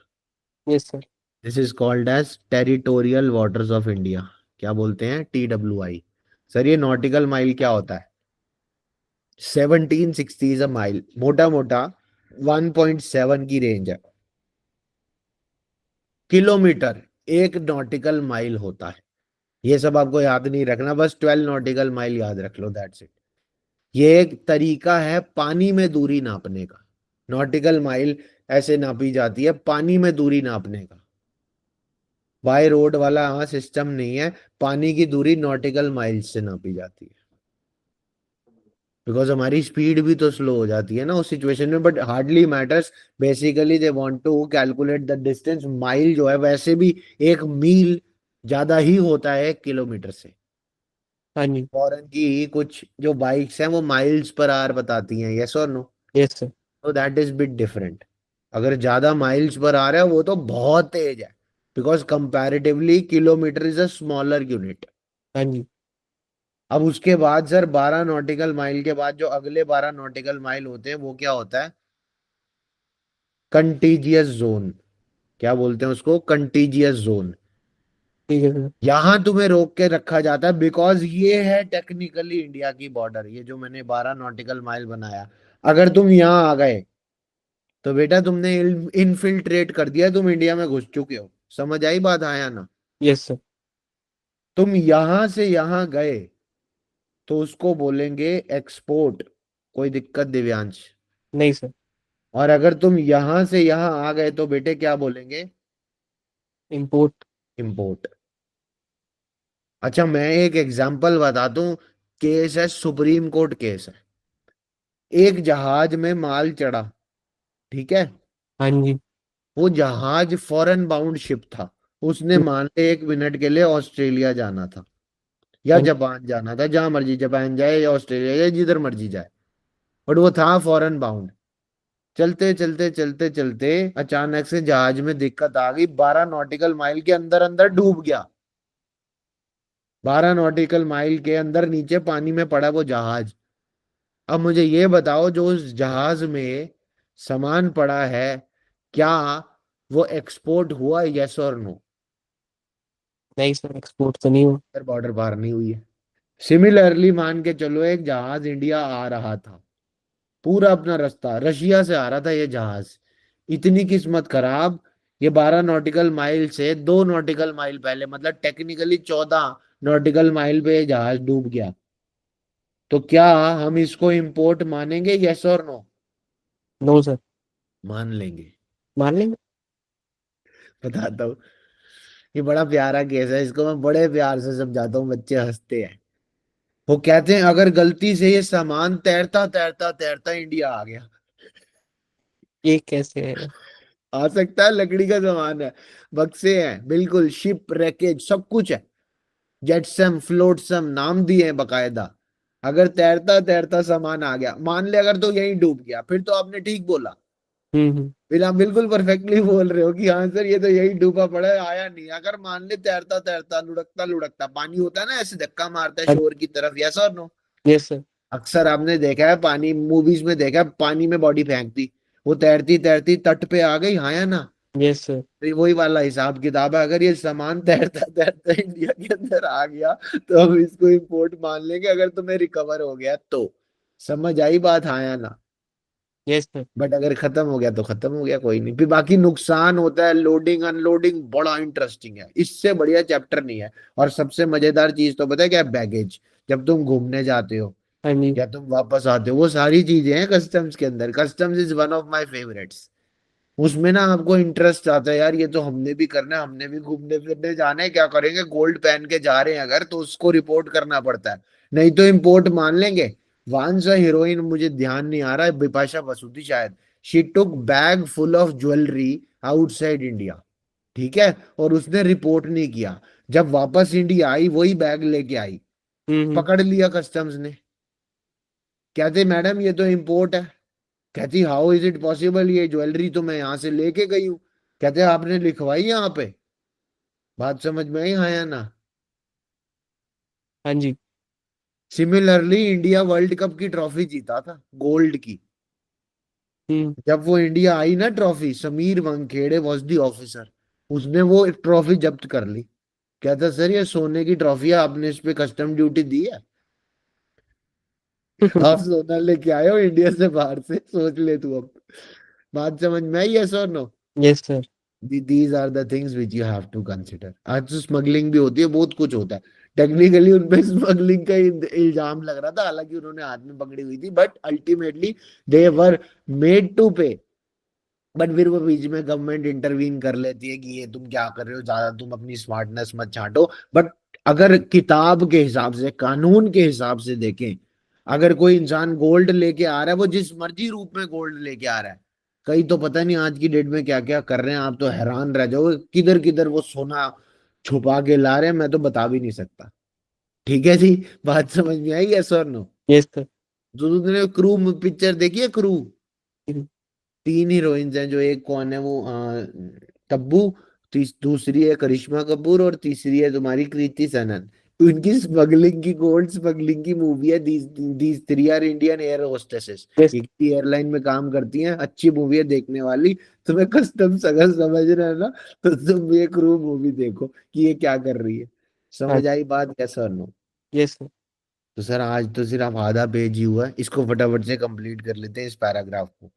yes sir. This is called as territorial waters of India. क्या बोलते हैं, TWI। सर ये नॉटिकल माइल क्या होता है? 1760 इज अ माइल, मोटा मोटा 1.7 की रेंज है। किलोमीटर, एक नॉटिकल माइल होता है। ये सब आपको याद नहीं रखना, बस 12 नॉटिकल माइल याद रख लो, दैट्स इट। ये एक तरीका है पानी में दूरी नापने का। नॉटिकल माइल ऐसे नापी जाती है, पानी में दूरी नापने का। बाय रोड वाला हाँ सिस्टम नहीं है, पानी की दूरी नॉटिकल माइल्स से नापी जाती है। बिकॉज हमारी स्पीड भी तो स्लो हो जाती है ना उस सिचुएशन में, but hardly matters. Basically they want to calculate the distance. Mile जो है वैसे भी, एक मील ज्यादा ही होता है 1 किलोमीटर से। हाँ जी। फॉरेन की कुछ जो बाइक्स हैं वो माइल्स पर आवर बताती हैं, यस और नो? Yes sir. तो दैट इज बिट डिफरेंट। अगर ज्यादा माइल्स पर आ रहा है वो तो बहुत तेज है, because comparatively kilometre is a smaller unit. हाँ जी। अब उसके बाद सर 12 नॉटिकल माइल के बाद जो अगले 12 नॉटिकल माइल होते हैं वो क्या होता है? Contiguous zone. क्या बोलते हैं उसको? Contiguous zone. ठीक है सर। यहां तुम्हें रोक के रखा जाता है, बिकॉज ये है टेक्निकली इंडिया की बॉर्डर। ये जो मैंने 12 नॉटिकल माइल बनाया, अगर तुम यहां आ गए तो बेटा तुमने इनफिल्ट्रेट कर दिया, तुम इंडिया में घुस चुके हो। समझ आई बात, आया ना? Yes sir. तुम यहां से यहां गए तो उसको बोलेंगे एक्सपोर्ट। कोई दिक्कत दिव्यांश? नहीं सर। और अगर तुम यहां से यहां आ गए तो बेटे क्या बोलेंगे? इम्पोर्ट। इंपोर्ट। अच्छा मैं एक एग्जांपल बता दूं, केस है, सुप्रीम कोर्ट केस है। एक जहाज में माल चढ़ा, ठीक है? हाँ जी। वो जहाज फॉरेन बाउंड शिप था। उसने मान ले 1 मिनट के लिए ऑस्ट्रेलिया जाना था या हाँ जी। जापान जाना था, जहां मर्जी, जापान जाए या ऑस्ट्रेलिया या जिधर मर्जी जाए, बट वो था फॉरेन बाउंड। चलते चलते चलते चलते अचानक से जहाज में दिक्कत आ गई, 12 नॉटिकल माइल के अंदर अंदर डूब गया। 12 नॉटिकल माइल के अंदर नीचे पानी में पड़ा वो जहाज। अब मुझे ये बताओ, जो उस जहाज में सामान पड़ा है, क्या वो एक्सपोर्ट हुआ, यस और नो? नहीं सर, एक्सपोर्ट तो नहीं हुआ। बॉर्डर पार नहीं हुई है। सिमिलरली मान के चलो, एक जहाज इंडिया आ रहा था, पूरा अपना रास्ता रशिया से आ रहा था ये जहाज। इतनी किस्मत खराब, ये 12 नॉटिकल माइल से 2 नॉटिकल माइल पहले, मतलब टेक्निकली 14 नॉटिकल माइल पे ये जहाज डूब गया। तो क्या हम इसको इंपोर्ट मानेंगे, यस और नो? No sir. मान लेंगे। मान लेंगे। बताता हूँ, ये बड़ा प्यारा केस है, इसको मैं बड़े प्यार से समझाता हूँ, बच्चे हंसते हैं। वो कहते हैं अगर गलती से ये सामान तैरता तैरता तैरता इंडिया आ गया, ये कैसे है? आ सकता है, लकड़ी का सामान है, बक्से हैं, बिल्कुल शिप रैकेज सब कुछ है, जेटसम फ्लोटसम नाम दिए हैं बकायदा। अगर तैरता तैरता सामान आ गया, मान ले अगर तो यही डूब गया, फिर तो आपने ठीक बोला। हम्म। बिल्कुल बिल्कुल परफेक्टली बोल रहे हो कि हाँ सर ये तो यही डूबा पड़ा है, आया नहीं। अगर मान ले तैरता तैरता लुढ़कता लुढ़कता, पानी होता है ना ऐसे धक्का मारता है हाँ। शोर की तरफ, यस और नो? Yes sir. अक्सर आपने देखा है, पानी मूवीज में देखा है, पानी में बॉडी फेंक दी, वो तैरती तैरती तट पे आ गई, हाँ या ना? Yes sir. तो ये वही वाला हिसाब किताब है। अगर ये सामान तैरता तैरता इंडिया के अंदर आ गया तो हम इसको इंपोर्ट मान लेंगे, अगर तुम्हें रिकवर हो गया तो। समझ आई बात, हाँ या ना? Yes sir. बट अगर खत्म हो गया तो खत्म हो गया, कोई नहीं। फिर बाकी नुकसान होता है, लोडिंग अनलोडिंग बड़ा इंटरेस्टिंग है, इससे बढ़िया चैप्टर नहीं है। और सबसे मजेदार चीज तो पता है क्या है? बैगेज। जब तुम घूमने जाते हो हाँ जी। या तुम वापस आते हो, वो सारी चीजें हैं कस्टम्स के अंदर। Customs is one of my favourites. उसमें ना आपको इंटरेस्ट आता है यार, ये तो हमने भी करना है, हमने भी घूमने फिरने जाना है, क्या करेंगे, गोल्ड पहन के जा रहे हैं अगर, तो उसको रिपोर्ट करना पड़ता है। नहीं तो इम्पोर्ट मान लेंगे। वंस अ हीरोइन, मुझे ध्यान नहीं आ रहा है, बिपाशा बसु थी शायद, she took bag full of jewellery outside India. ठीक है, और उसने रिपोर्ट नहीं किया। जब वापस इंडिया आई, वही बैग लेके आई, हम्म। पकड़ लिया कस्टम्स ने। कहते मैडम ये तो इम्पोर्ट है। कहती हाउ इज इट पॉसिबल, ये ज्वेलरी तो मैं यहाँ से लेके गई हूँ। कहते आपने लिखवाई यहाँ पे? बात समझ में आई, हाँ या ना? हाँ जी। सिमिलरली इंडिया वर्ल्ड कप की ट्रॉफी जीता था, गोल्ड की। हम्म। जब वो इंडिया आई ना trophy, Sameer Wankhede was the officer, उसने वो एक ट्रॉफी जब्त कर ली। कहता सर ये सोने की ट्रॉफी है, आपने इस पे कस्टम ड्यूटी दी है? आप सोना लेके आए हो इंडिया से, बाहर से, सोच ले तू अब। बात समझ में आई, यस और no? Yes sir. These are the things which you have to consider. आज तो स्मगलिंग भी होती है, बहुत कुछ होता है। टेक्निकली उनपे स्मगलिंग का इल्जाम लग रहा था, हालांकि उन्होंने हाथ में पकड़ी हुई थी, but ultimately they were made to pay. But फिर वो बीच में गवर्नमेंट इंटरवीन कर लेती है कि ये तुम क्या कर रहे हो, ज्यादा तुम अपनी स्मार्टनेस मत छांटो। बट अगर किताब के हिसाब से, कानून के हिसाब से देखें, अगर कोई इंसान गोल्ड लेके आ रहा है, वो जिस मर्जी रूप में गोल्ड लेके आ रहा है, कई तो पता नहीं आज की डेट में क्या क्या कर रहे हैं, आप तो हैरान रह जाओगे, किधर किधर वो सोना छुपा के ला रहे हैं, मैं तो बता भी नहीं सकता। ठीक है जी, बात समझ में आई, यस और नो? Yes sir. तो तुमने क्रू पिक्चर देखी है, क्रू? हम्म। तीन हीरोइंस हैं, जो एक कौन है वो, तब्बू, दूसरी है करिश्मा कपूर, और तीसरी है तुम्हारी कृति सनन। उनकी स्मगलिंग की, गोल्ड स्मगलिंग की मूवी है। These three are Indian air hostesses. Yes. एक एयरलाइन में काम करती हैं, अच्छी मूवी है देखने वाली। तुम्हें कस्टम्स अगर समझ रहे हैं ना, तो तुम ये क्रू मूवी देखो कि ये क्या कर रही है। हाँ। समझ आई बात, कैसा और नो? Yes sir. तो सर आज तो सिर्फ आधा पेज ही हुआ है, इसको फटाफट से कंप्लीट कर लेते हैं इस पैराग्राफ को।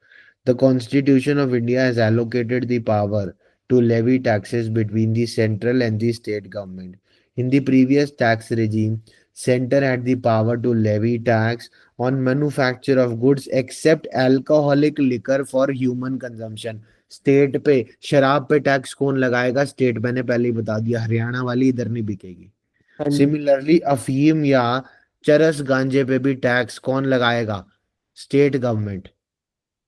The constitution of India has allocated the power to levy taxes between the central and the state government. In the previous tax regime, center had the power to levy tax on manufacture of goods except alcoholic liquor for human consumption। State पे शराब पे tax कौन लगाएगा? State, मैंने पहले ही बता दिया, हरियाणा वाली इधर नहीं बिकेगी। हाँ जी। सिमिलरली अफीम या चरस गांजे पे भी टैक्स कौन लगाएगा? State government.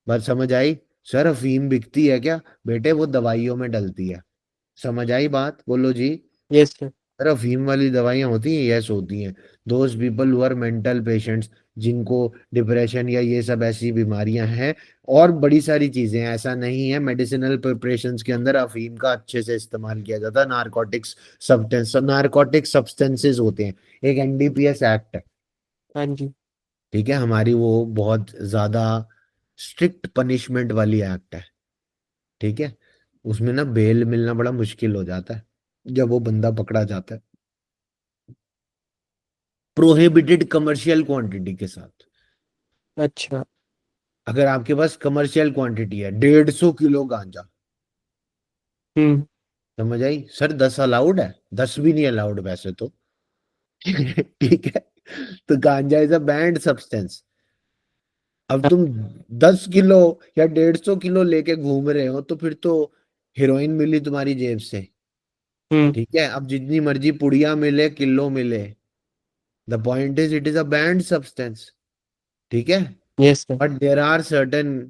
बात समझ आई? सर अफीम बिकती है क्या? बेटे वो दवाइयों में डलती है। समझ आई बात, बोलो जी। Yes sir. सर अफीम वाली दवाइयाँ होती हैं, यस होती हैं। Those people who are mental patients, जिनको डिप्रेशन या ये सब ऐसी बीमारियां हैं, और बड़ी सारी चीजें हैं, ऐसा नहीं है, मेडिसिनल प्रिपरेशंस के अंदर अफीम का अच्छे से इस्तेमाल किया जाता है। नारकोटिक सब्सटेंसेस होते हैं। एक एनडीपीएस एक्ट है, हाँ जी। ठीक है, हमारी वो बहुत ज्यादा स्ट्रिक्ट पनिशमेंट वाली एक्ट है। ठीक है, उसमें ना बेल मिलना बड़ा मुश्किल हो जाता है जब वो बंदा पकड़ा जाता है प्रोहिबिटेड कमर्शियल क्वांटिटी के साथ। अच्छा। अगर आपके पास कमर्शियल क्वांटिटी है 150 किलो गांजा, हम्म। समझ आई सर? 10 अलाउड है, 10 भी नहीं अलाउड वैसे तो। ठीक है, तो गांजा इज अ बैंड सब्सटेंस। अब तुम 10 किलो या 150 किलो लेके घूम रहे हो, तो फिर तो हीरोइन मिली तुम्हारी जेब से। हम्म। ठीक है, अब जितनी मर्जी पुड़िया मिले, किलो मिले, the point is it is a banned substance. ठीक है, yes sir. But there are certain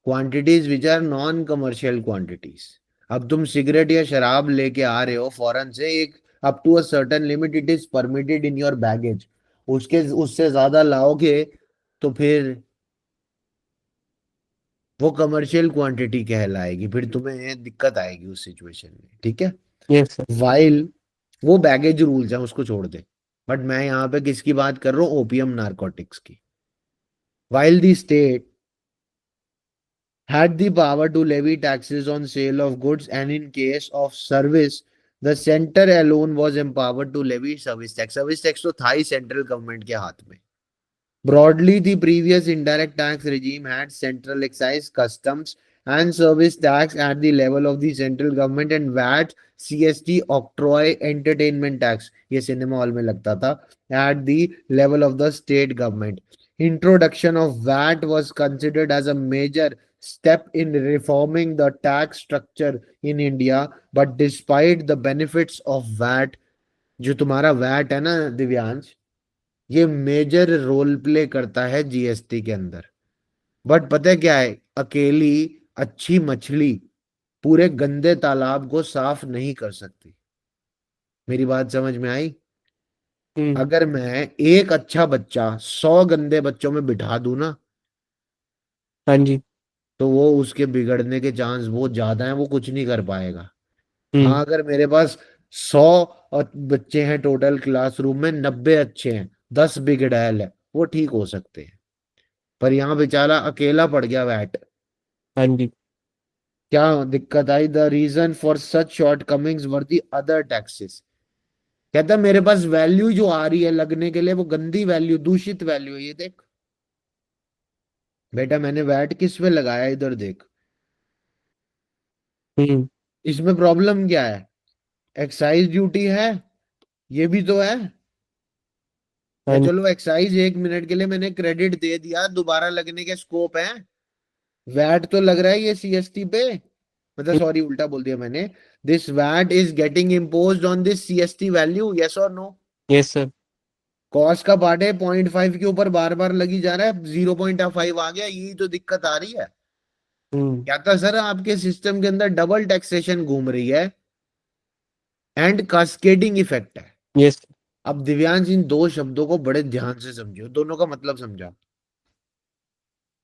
quantities which are non commercial quantities. अब तुम सिगरेट या शराब लेके आ रहे हो फॉरेन से, एक up to a certain limit it is permitted in your baggage. उसके उससे ज्यादा लाओगे तो फिर वो कमर्शियल क्वांटिटी कहलाएगी, फिर तुम्हें दिक्कत आएगी उस सिचुएशन में। ठीक है, यस सर। वाइल वो बैगेज रूल्स हैं, उसको छोड़ दे। बट मैं यहाँ पे किसकी बात कर रहा हूँ? ओपियम नारकोटिक्स की। While the state had the power to levy taxes on sale of goods, and in case of service the center alone was empowered to levy service tax। Service tax तो था ही central government के हाथ में, Broadly, the previous indirect tax regime had central excise, customs, and service tax at the level of the central government and VAT, CST, octroi, entertainment tax, ये cinema hall में लगता था, at the level of the state government. Introduction of VAT was considered as a major step in reforming the tax structure in India, but despite the benefits of VAT, जो तुम्हारा VAT है ना दिव्यांश, ये major role play करता है GST के अंदर। But पता है क्या है, अकेली अच्छी मछली पूरे गंदे तालाब को साफ नहीं कर सकती। मेरी बात समझ में आई? हम्म। अगर मैं एक अच्छा बच्चा 100 गंदे बच्चों में बिठा दूं ना, हाँ जी। तो वो उसके बिगड़ने के चांस बहुत ज्यादा हैं, वो कुछ नहीं कर पाएगा। हम्म। हाँ, अगर मेरे पास 100 बच्चे हैं टोटल क्लासरूम में, 90 अच्छे हैं, 10 बिगड़ैल है, वो ठीक हो सकते हैं। पर यहाँ बेचारा अकेला पड़ गया वैट। हाँ जी। क्या दिक्कत आई? The reason for such shortcomings were the other taxes. कहता मेरे पास वैल्यू जो आ रही है लगने के लिए, वो गंदी वैल्यू, दूषित वैल्यू है। ये देख बेटा, मैंने वैट किस पे लगाया, इधर देख। हम्म। इसमें प्रॉब्लम क्या है? एक्साइज ड्यूटी है, ये भी तो है। या हाँ जी। चलो एक्साइज 1 मिनट के लिए मैंने क्रेडिट दे दिया, दोबारा लगने के स्कोप है। वैट तो लग रहा है ये सीएसटी पे, मतलब सॉरी उल्टा बोल दिया मैंने। This VAT is getting imposed on this CST value, yes और नो? Yes sir. कॉस्ट का पार्ट है, 0.5 के ऊपर बार बार लगी जा रहा है, 0.5 आ गया, यही तो दिक्कत आ रही है। हम्म। क्या था सर, आपके सिस्टम के अंदर डबल टैक्सेशन घूम रही है एंड कास्केडिंग इफेक्ट है। यस। अब दिव्यांश इन दो शब्दों को बड़े ध्यान से समझो, दोनों का मतलब समझा।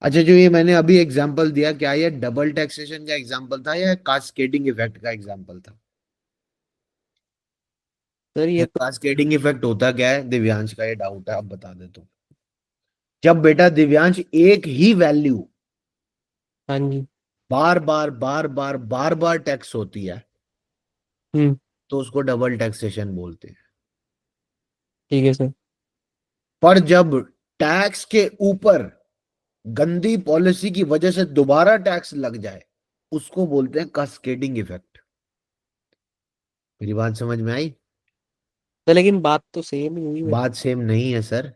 अच्छा, जो ये मैंने अभी एग्जांपल दिया, क्या ये डबल टैक्सेशन का एग्जांपल था या कास्केडिंग इफेक्ट का एग्जांपल था? सर ये तो। कास्केडिंग इफेक्ट होता क्या है? दिव्यांश का ये डाउट है, अब बता देता हूँ। जब बेटा दिव्यांश एक ही वैल्यू हाँ जी। बार बार बार बार बार बार टैक्स होती है, हम्म। तो उसको डबल टैक्सेशन बोलते हैं। ठीक है सर। पर जब टैक्स के ऊपर गंदी पॉलिसी की वजह से दोबारा टैक्स लग जाए, उसको बोलते हैं कास्केडिंग इफेक्ट। मेरी बात समझ में आई? सर लेकिन बात तो सेम ही हुई वैसे। बात सेम नहीं है सर।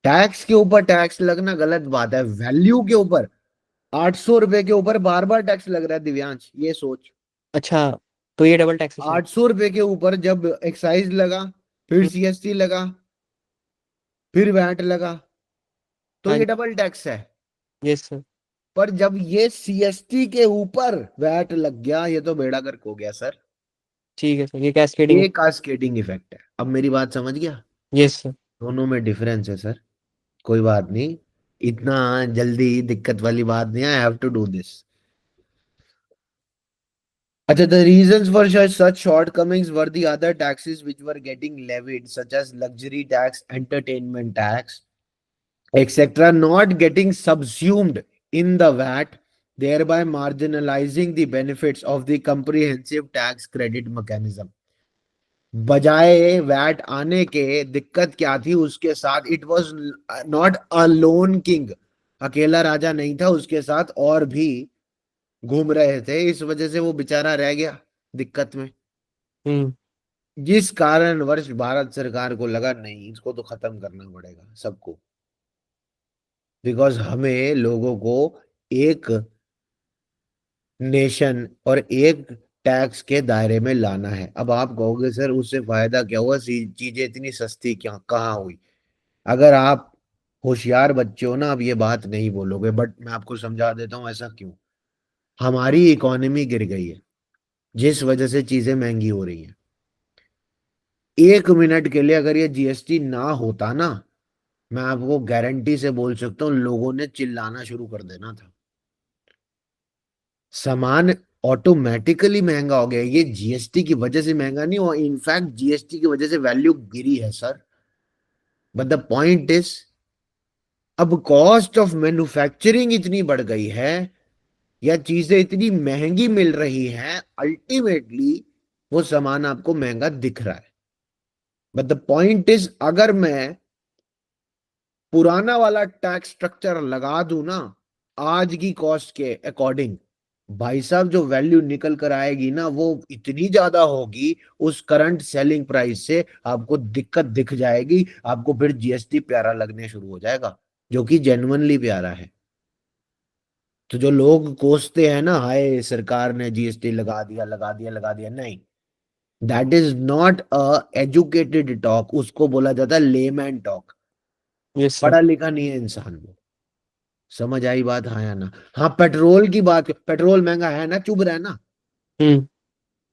टैक्स के ऊपर टैक्स लगना गलत बात है, वैल्यू के ऊपर 800 रुपए के ऊपर बार बार टैक्स लग रहा है दिव्यांश, ये सोच। अच्छा, तो ये डबल टैक्सेशन। 800 रुपए के ऊपर जब एक्साइज लगा, फिर सीएसटी लगा, फिर वैट लगा, तो हाँ। ये डबल टैक्स है। Yes sir. पर जब ये सीएसटी के ऊपर वैट लग गया, ये तो बेड़ा गर्क हो गया सर। ठीक है सर, ये कैस्केडिंग। ये कास्केडिंग इफेक्ट है। अब मेरी बात समझ गया? Yes sir. दोनों में डिफरेंस है सर। कोई बात नहीं, इतना जल्दी दिक्कत वाली बात नहीं, I have to do this. अच्छा, the reasons for such shortcomings were the other taxes which were getting levied, such as luxury tax, entertainment tax, etc., not getting subsumed in the VAT, thereby marginalizing the benefits of the comprehensive tax credit mechanism. बजाय VAT आने के दिक्कत क्या थी उसके साथ? It was not a loan king, अकेला राजा नहीं था, उसके साथ और भी घूम रहे थे, इस वजह से वो बेचारा रह गया दिक्कत में। हम्म। जिस कारण वर्ष भारत सरकार को लगा नहीं, इसको तो खत्म करना पड़ेगा सबको, बिकॉज हमें लोगों को एक नेशन और एक टैक्स के दायरे में लाना है। अब आप कहोगे सर उससे फायदा क्या हुआ, चीजें इतनी सस्ती क्या कहाँ हुई? अगर आप होशियार बच्चे हो ना, अब ये बात नहीं बोलोगे, बट मैं आपको समझा देता हूँ ऐसा क्यों। हमारी इकोनॉमी गिर गई है, जिस वजह से चीजें महंगी हो रही हैं। 1 मिनट के लिए अगर ये जीएसटी ना होता ना, मैं आपको गारंटी से बोल सकता हूँ लोगों ने चिल्लाना शुरू कर देना था। सामान ऑटोमेटिकली महंगा हो गया, ये जीएसटी की वजह से महंगा नहीं हुआ, इनफैक्ट जीएसटी की वजह से वैल्यू गिरी है sir. But the point is, अब कॉस्ट ऑफ मैन्युफैक्चरिंग इतनी बढ़ गई है या चीजें इतनी महंगी मिल रही हैं, अल्टीमेटली वो सामान आपको महंगा दिख रहा है। बट द पॉइंट इज, अगर मैं पुराना वाला टैक्स स्ट्रक्चर लगा दूं ना आज की कॉस्ट के अकॉर्डिंग, भाई साहब जो वैल्यू निकल कर आएगी ना वो इतनी ज्यादा होगी उस करंट सेलिंग प्राइस से, आपको दिक्कत दिख जाएगी, आपको फिर जीएसटी प्यारा लगने शुरू हो जाएगा, जो कि जेन्युइनली प्यारा है। तो जो लोग कोसते हैं ना, हाय सरकार ने जीएसटी लगा दिया लगा दिया लगा दिया, नहीं, that is not a educated talk, उसको बोला जाता है लेमैन टॉक। Yes sir. पढ़ा लिखा नहीं है इंसान वो। समझ आई बात, हाँ या ना? हाँ, पेट्रोल की बात, पेट्रोल महंगा है ना, चुभ रहा है ना। हम्म।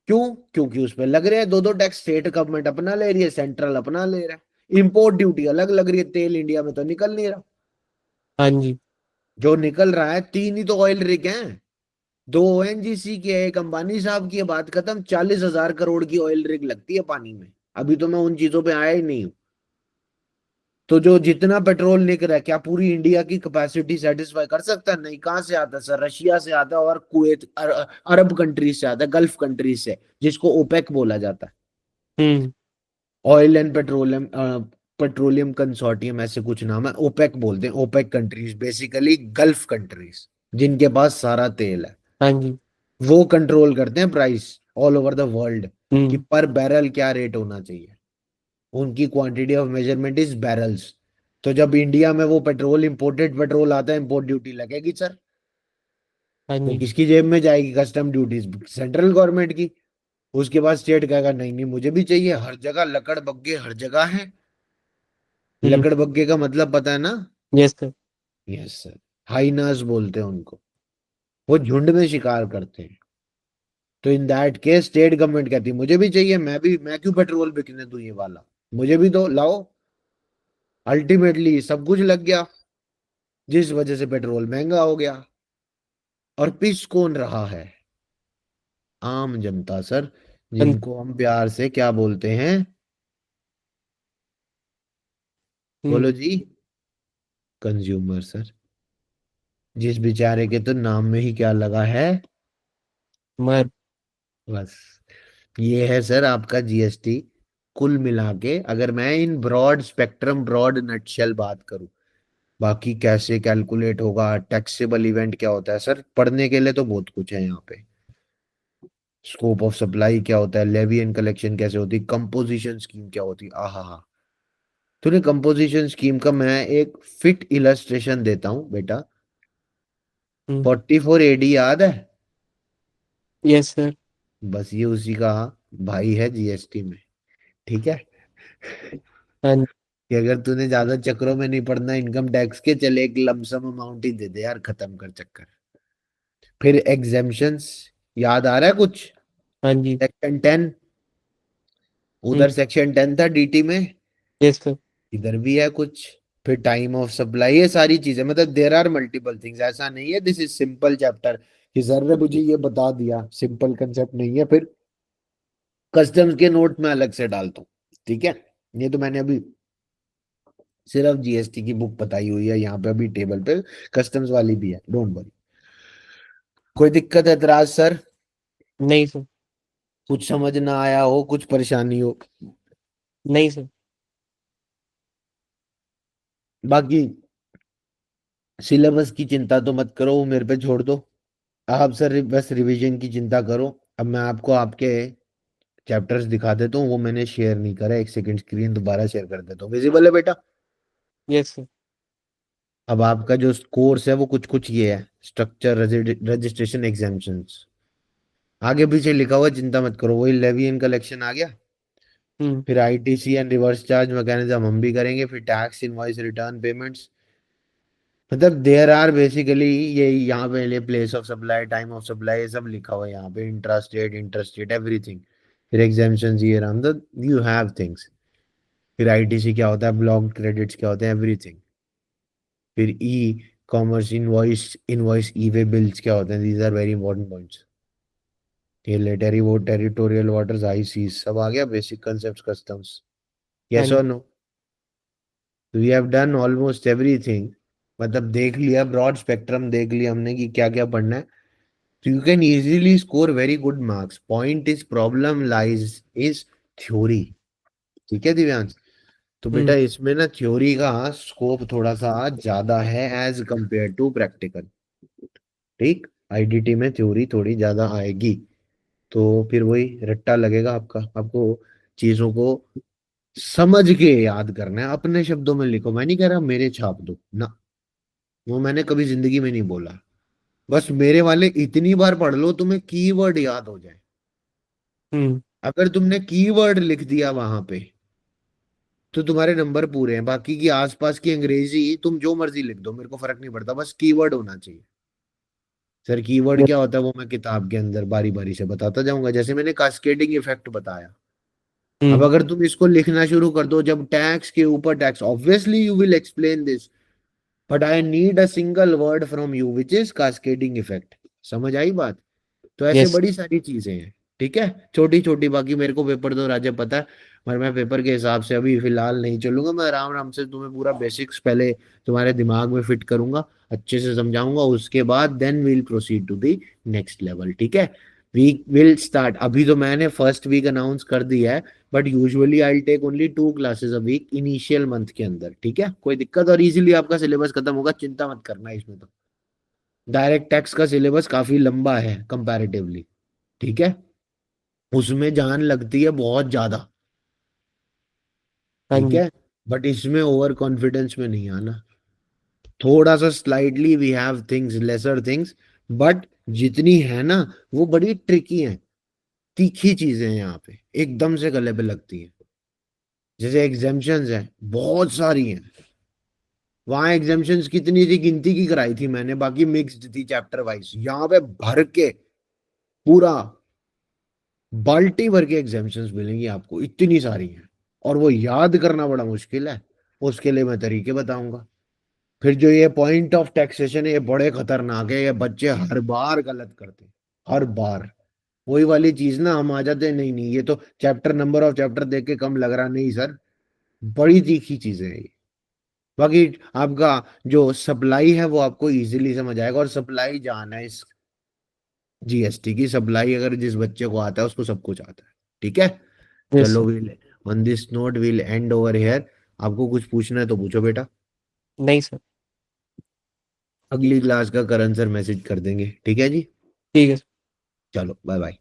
क्यों? क्योंकि उस पे लग रहे हैं दो दो टैक्स, स्टेट गवर्नमेंट अपना ले रही है, सेंट्रल अपना ले रहा है, इंपोर्ट ड्यूटी अलग लग रही है, तेल इंडिया में तो निकल नहीं रहा। हाँ जी। जो निकल रहा है, तीन ही तो ऑयल रिग हैं, दो ओएनजीसी की है, एक अंबानी साहब की है, बात खत्म। 40,000 करोड़ की ऑयल रिग लगती है पानी में। अभी तो मैं उन चीजों पे आया ही नहीं हूँ। तो जो जितना पेट्रोल निकल रहा है, क्या पूरी इंडिया की कैपेसिटी सेटिस्फाई कर सकता है? नहीं। कहाँ से आता है सर? रशिया से आता है, और कुवैत, अरब कंट्रीज से आता है, गल्फ कंट्रीज से, जिसको ओपेक बोला जाता है, hmm. Oil and petroleum petroleum consortium, ऐसे कुछ नाम है, ओपेक बोलते हैं। OPEC countries basically gulf countries, जिनके पास सारा तेल है, हाँ जी। वो कंट्रोल करते हैं price all over the world, कि हम्म। पर बैरल क्या रेट होना चाहिए। उनकी quantity of measurement is barrels. तो जब इंडिया में वो पेट्रोल, इंपोर्टेड पेट्रोल आता है, इंपोर्ट ड्यूटी लगेगी सर। हाँ वो जी। किसकी जेब में जाएगी? कस्टम ड्यूटीज सेंट्रल गवर्नमेंट की। उसके बाद स्टेट कहेगा नहीं नहीं मुझे भी चाहिए। हर जगह लकड़ बग्गे हर जगह है। हम्म। लकड़ बग्गे का मतलब पता है ना? Yes sir. Yes sir. Hyenas बोलते हैं उनको। वो झुंड में शिकार करते हैं। तो in that case state government कहती है मुझे भी चाहिए, मैं क्यों पेट्रोल बिकने दूं ये वाला, मुझे भी दो, लाओ। अल्टीमेटली सब कुछ लग गया, जिस वजह से पेट्रोल महंगा हो गया। और पिस कौन रहा है? आम जनता सर, हाँ जी। जिनको हम प्यार से क्या बोलते हैं? बोलो हम्म। जी। Consumer sir. जिस बेचारे के तो नाम में ही क्या लगा है? मर। बस। ये है सर आपका जीएसटी। कुल मिला के अगर मैं in broad spectrum, broad nutshell बात करूं, बाकी कैसे कैलकुलेट होगा, टैक्सेबल इवेंट क्या होता है सर, पढ़ने के लिए तो बहुत कुछ है यहाँ पे। स्कोप ऑफ सप्लाई क्या होता है, लेवी एंड कलेक्शन कैसे होती है, कंपोजिशन स्कीम क्या होती है, आहा हा। तूने कंपोजिशन स्कीम का मैं एक फिट इलस्ट्रेशन देता हूँ बेटा। हम्म। 44 AD याद है? Yes sir. बस ये उसी का भाई है जीएसटी में। ठीक है। हाँ जी। कि अगर तूने ज्यादा चक्रों में नहीं पड़ना इनकम टैक्स के, चले एक लमसम अमाउंट ही दे दे यार, खत्म कर चक्कर। फिर एग्जेम्पशंस, याद आ रहा है कुछ? हाँ जी। सेक्शन 10, हम्म। उधर सेक्शन 10 था डीटी में, यस सर। इधर भी है कुछ। फिर टाइम ऑफ सप्लाई, ये सारी चीजें, मतलब देर आर मल्टीपल थिंग्स, ऐसा नहीं है दिस इज सिंपल चैप्टर कि सर ने मुझे ये बता दिया, सिंपल कंसेप्ट नहीं है। फिर कस्टम्स के नोट में अलग से डालता हूँ। ठीक है। ये तो मैंने अभी सिर्फ जीएसटी की बुक बताई हुई है, यहाँ पे अभी टेबल पे कस्टम्स वाली भी है, डोंट वरी। कोई दिक्कत एतराज सर? नहीं सर। कुछ समझ ना आया हो, कुछ परेशानी हो? नहीं सर। बाकी सिलेबस की चिंता तो मत करो, वो मेरे पे छोड़ दो। आप सर बस रिवीजन की चिंता करो। अब मैं आपको आपके चैप्टर्स दिखा देता हूँ, वो मैंने शेयर नहीं करा, एक सेकंड स्क्रीन दोबारा शेयर कर देता हूँ, विजिबल है बेटा? Yes sir. अब आपका जो कोर्स है वो कुछ कुछ ये है, स्ट्रक्चर, रजिस्ट्रेशन, एग्जाम्पशंस, आगे पीछे लिखा हुआ है, चिंता मत करो। वही लेवी एंड कलेक्शन आ गया। हम्म। फिर ITC and reverse charge mechanism हम भी करेंगे, फिर टैक्स, इनवॉइस, रिटर्न, पेमेंट्स। मतलब देयर आर बेसिकली, ये यहाँ पे place of supply, time of supply, ये सब लिखा हुआ है यहाँ पे, इंट्रास्टेट, इंटरस्टेट, एवरीथिंग। फिर एग्जाम्पशंस, ये Ram the you have things. फिर आईटीसी क्या होता है, ब्लॉक क्रेडिट्स क्या होते हैं, एवरीथिंग। फिर e commerce, invoice, invoice e way bills क्या होते हैं, these are very important points. ये लेटरी वो टेरिटोरियल वाटर्स, आई सीज, सब आ गया, बेसिक कंसेप्ट, कस्टम्स। हाँ यस जी। और no? We have done almost everything. मतलब देख लिया, ब्रॉड स्पेक्ट्रम देख लिया हमने कि क्या क्या पढ़ना है। तो you can easily score very good marks. Point is, problem lies is theory. ठीक है दिव्यांश? तो बेटा हम्म। इसमें ना थ्योरी का स्कोप थोड़ा सा ज्यादा है एज कंपेयर टू प्रैक्टिकल। ठीक। आईडीटी में थ्योरी थोड़ी ज्यादा आएगी, तो फिर वही रट्टा लगेगा आपका। आपको चीजों को समझ के याद करना है, अपने शब्दों में लिखो। मैं नहीं कह रहा मेरे छाप दो ना, वो मैंने कभी जिंदगी में नहीं बोला। बस मेरे वाले इतनी बार पढ़ लो तुम्हें कीवर्ड याद हो जाए। हम्म। अगर तुमने कीवर्ड लिख दिया वहां पे तो तुम्हारे नंबर पूरे हैं। बाकी की आसपास की अंग्रेजी तुम जो मर्जी लिख दो, मेरे को फर्क नहीं पड़ता, बस कीवर्ड होना चाहिए। सर कीवर्ड क्या होता है वो मैं किताब के अंदर बारी बारी से बताता जाऊंगा, जैसे मैंने कास्केडिंग इफेक्ट बताया। अब हम्म। अगर तुम इसको लिखना शुरू कर दो, जब टैक्स के ऊपर tax, obviously you will explain this, but I need a single word from you which is cascading effect. समझ आई बात? तो ऐसे यस। बड़ी सारी चीजें हैं। ठीक है, छोटी छोटी। बाकी मेरे को पेपर दो राजा, पता है, मगर मैं पेपर के हिसाब से अभी फिलहाल नहीं चलूंगा। मैं आराम आराम से तुम्हें पूरा बेसिक्स पहले तुम्हारे दिमाग में फिट करूंगा, अच्छे से समझाऊंगा, उसके बाद then we'll proceed to the next level. ठीक है, वीक विल स्टार्ट। अभी तो मैंने फर्स्ट वीक अनाउंस कर दिया है, but usually I take only 2 classes a week initial month के अंदर। ठीक है, कोई दिक्कत, और इजीली आपका सिलेबस खत्म होगा, चिंता मत करना इसमें। तो डायरेक्ट टैक्स का सिलेबस काफी लंबा है कंपैरेटिवली। ठीक है, उसमें जान लगती है बहुत ज्यादा। हाँ ठीक जी। है, बट इसमें ओवर कॉन्फिडेंस में नहीं आना। थोड़ा सा slightly we have things, lesser things, but जितनी है ना वो बड़ी ट्रिकी है। तीखी चीजें हैं यहाँ पे, एकदम से गले पे लगती हैं। जैसे एग्जाम्पशंस हैं, बहुत सारी हैं। वहां एग्जाम्पशंस कितनी थी, गिनती की कराई थी मैंने, बाकी मिक्स्ड थी चैप्टर वाइज। यहाँ पे भर के पूरा बाल्टी भर के एग्जाम्पशंस मिलेंगी आपको, इतनी सारी हैं। और वो याद करना बड़ा मुश्किल है, उसके लिए मैं तरीके बताऊंगा। फिर जो ये पॉइंट ऑफ टैक्सेशन है, ये बड़े खतरनाक है, ये बच्चे हर बार गलत करते हैं, हर बार। वही वाली चीज ना, हम आ जाते हैं, नहीं नहीं ये तो चैप्टर, नंबर ऑफ चैप्टर देख के कम लग रहा, नहीं सर, बड़ी तीखी चीजें हैं ये। बाकी आपका जो सप्लाई है वो आपको इजीली समझ आएगा, और सप्लाई जान है इस जीएसटी की। सप्लाई अगर जिस बच्चे को आता है उसको सब कुछ आता है। ठीक है, यस चलो sir. Will on this note will and over here. आपको कुछ पूछना है तो पूछो बेटा। नहीं सर। अगली क्लास का करण सर मैसेज कर देंगे। ठीक है जी, ठीक है। चलो बाय बाय।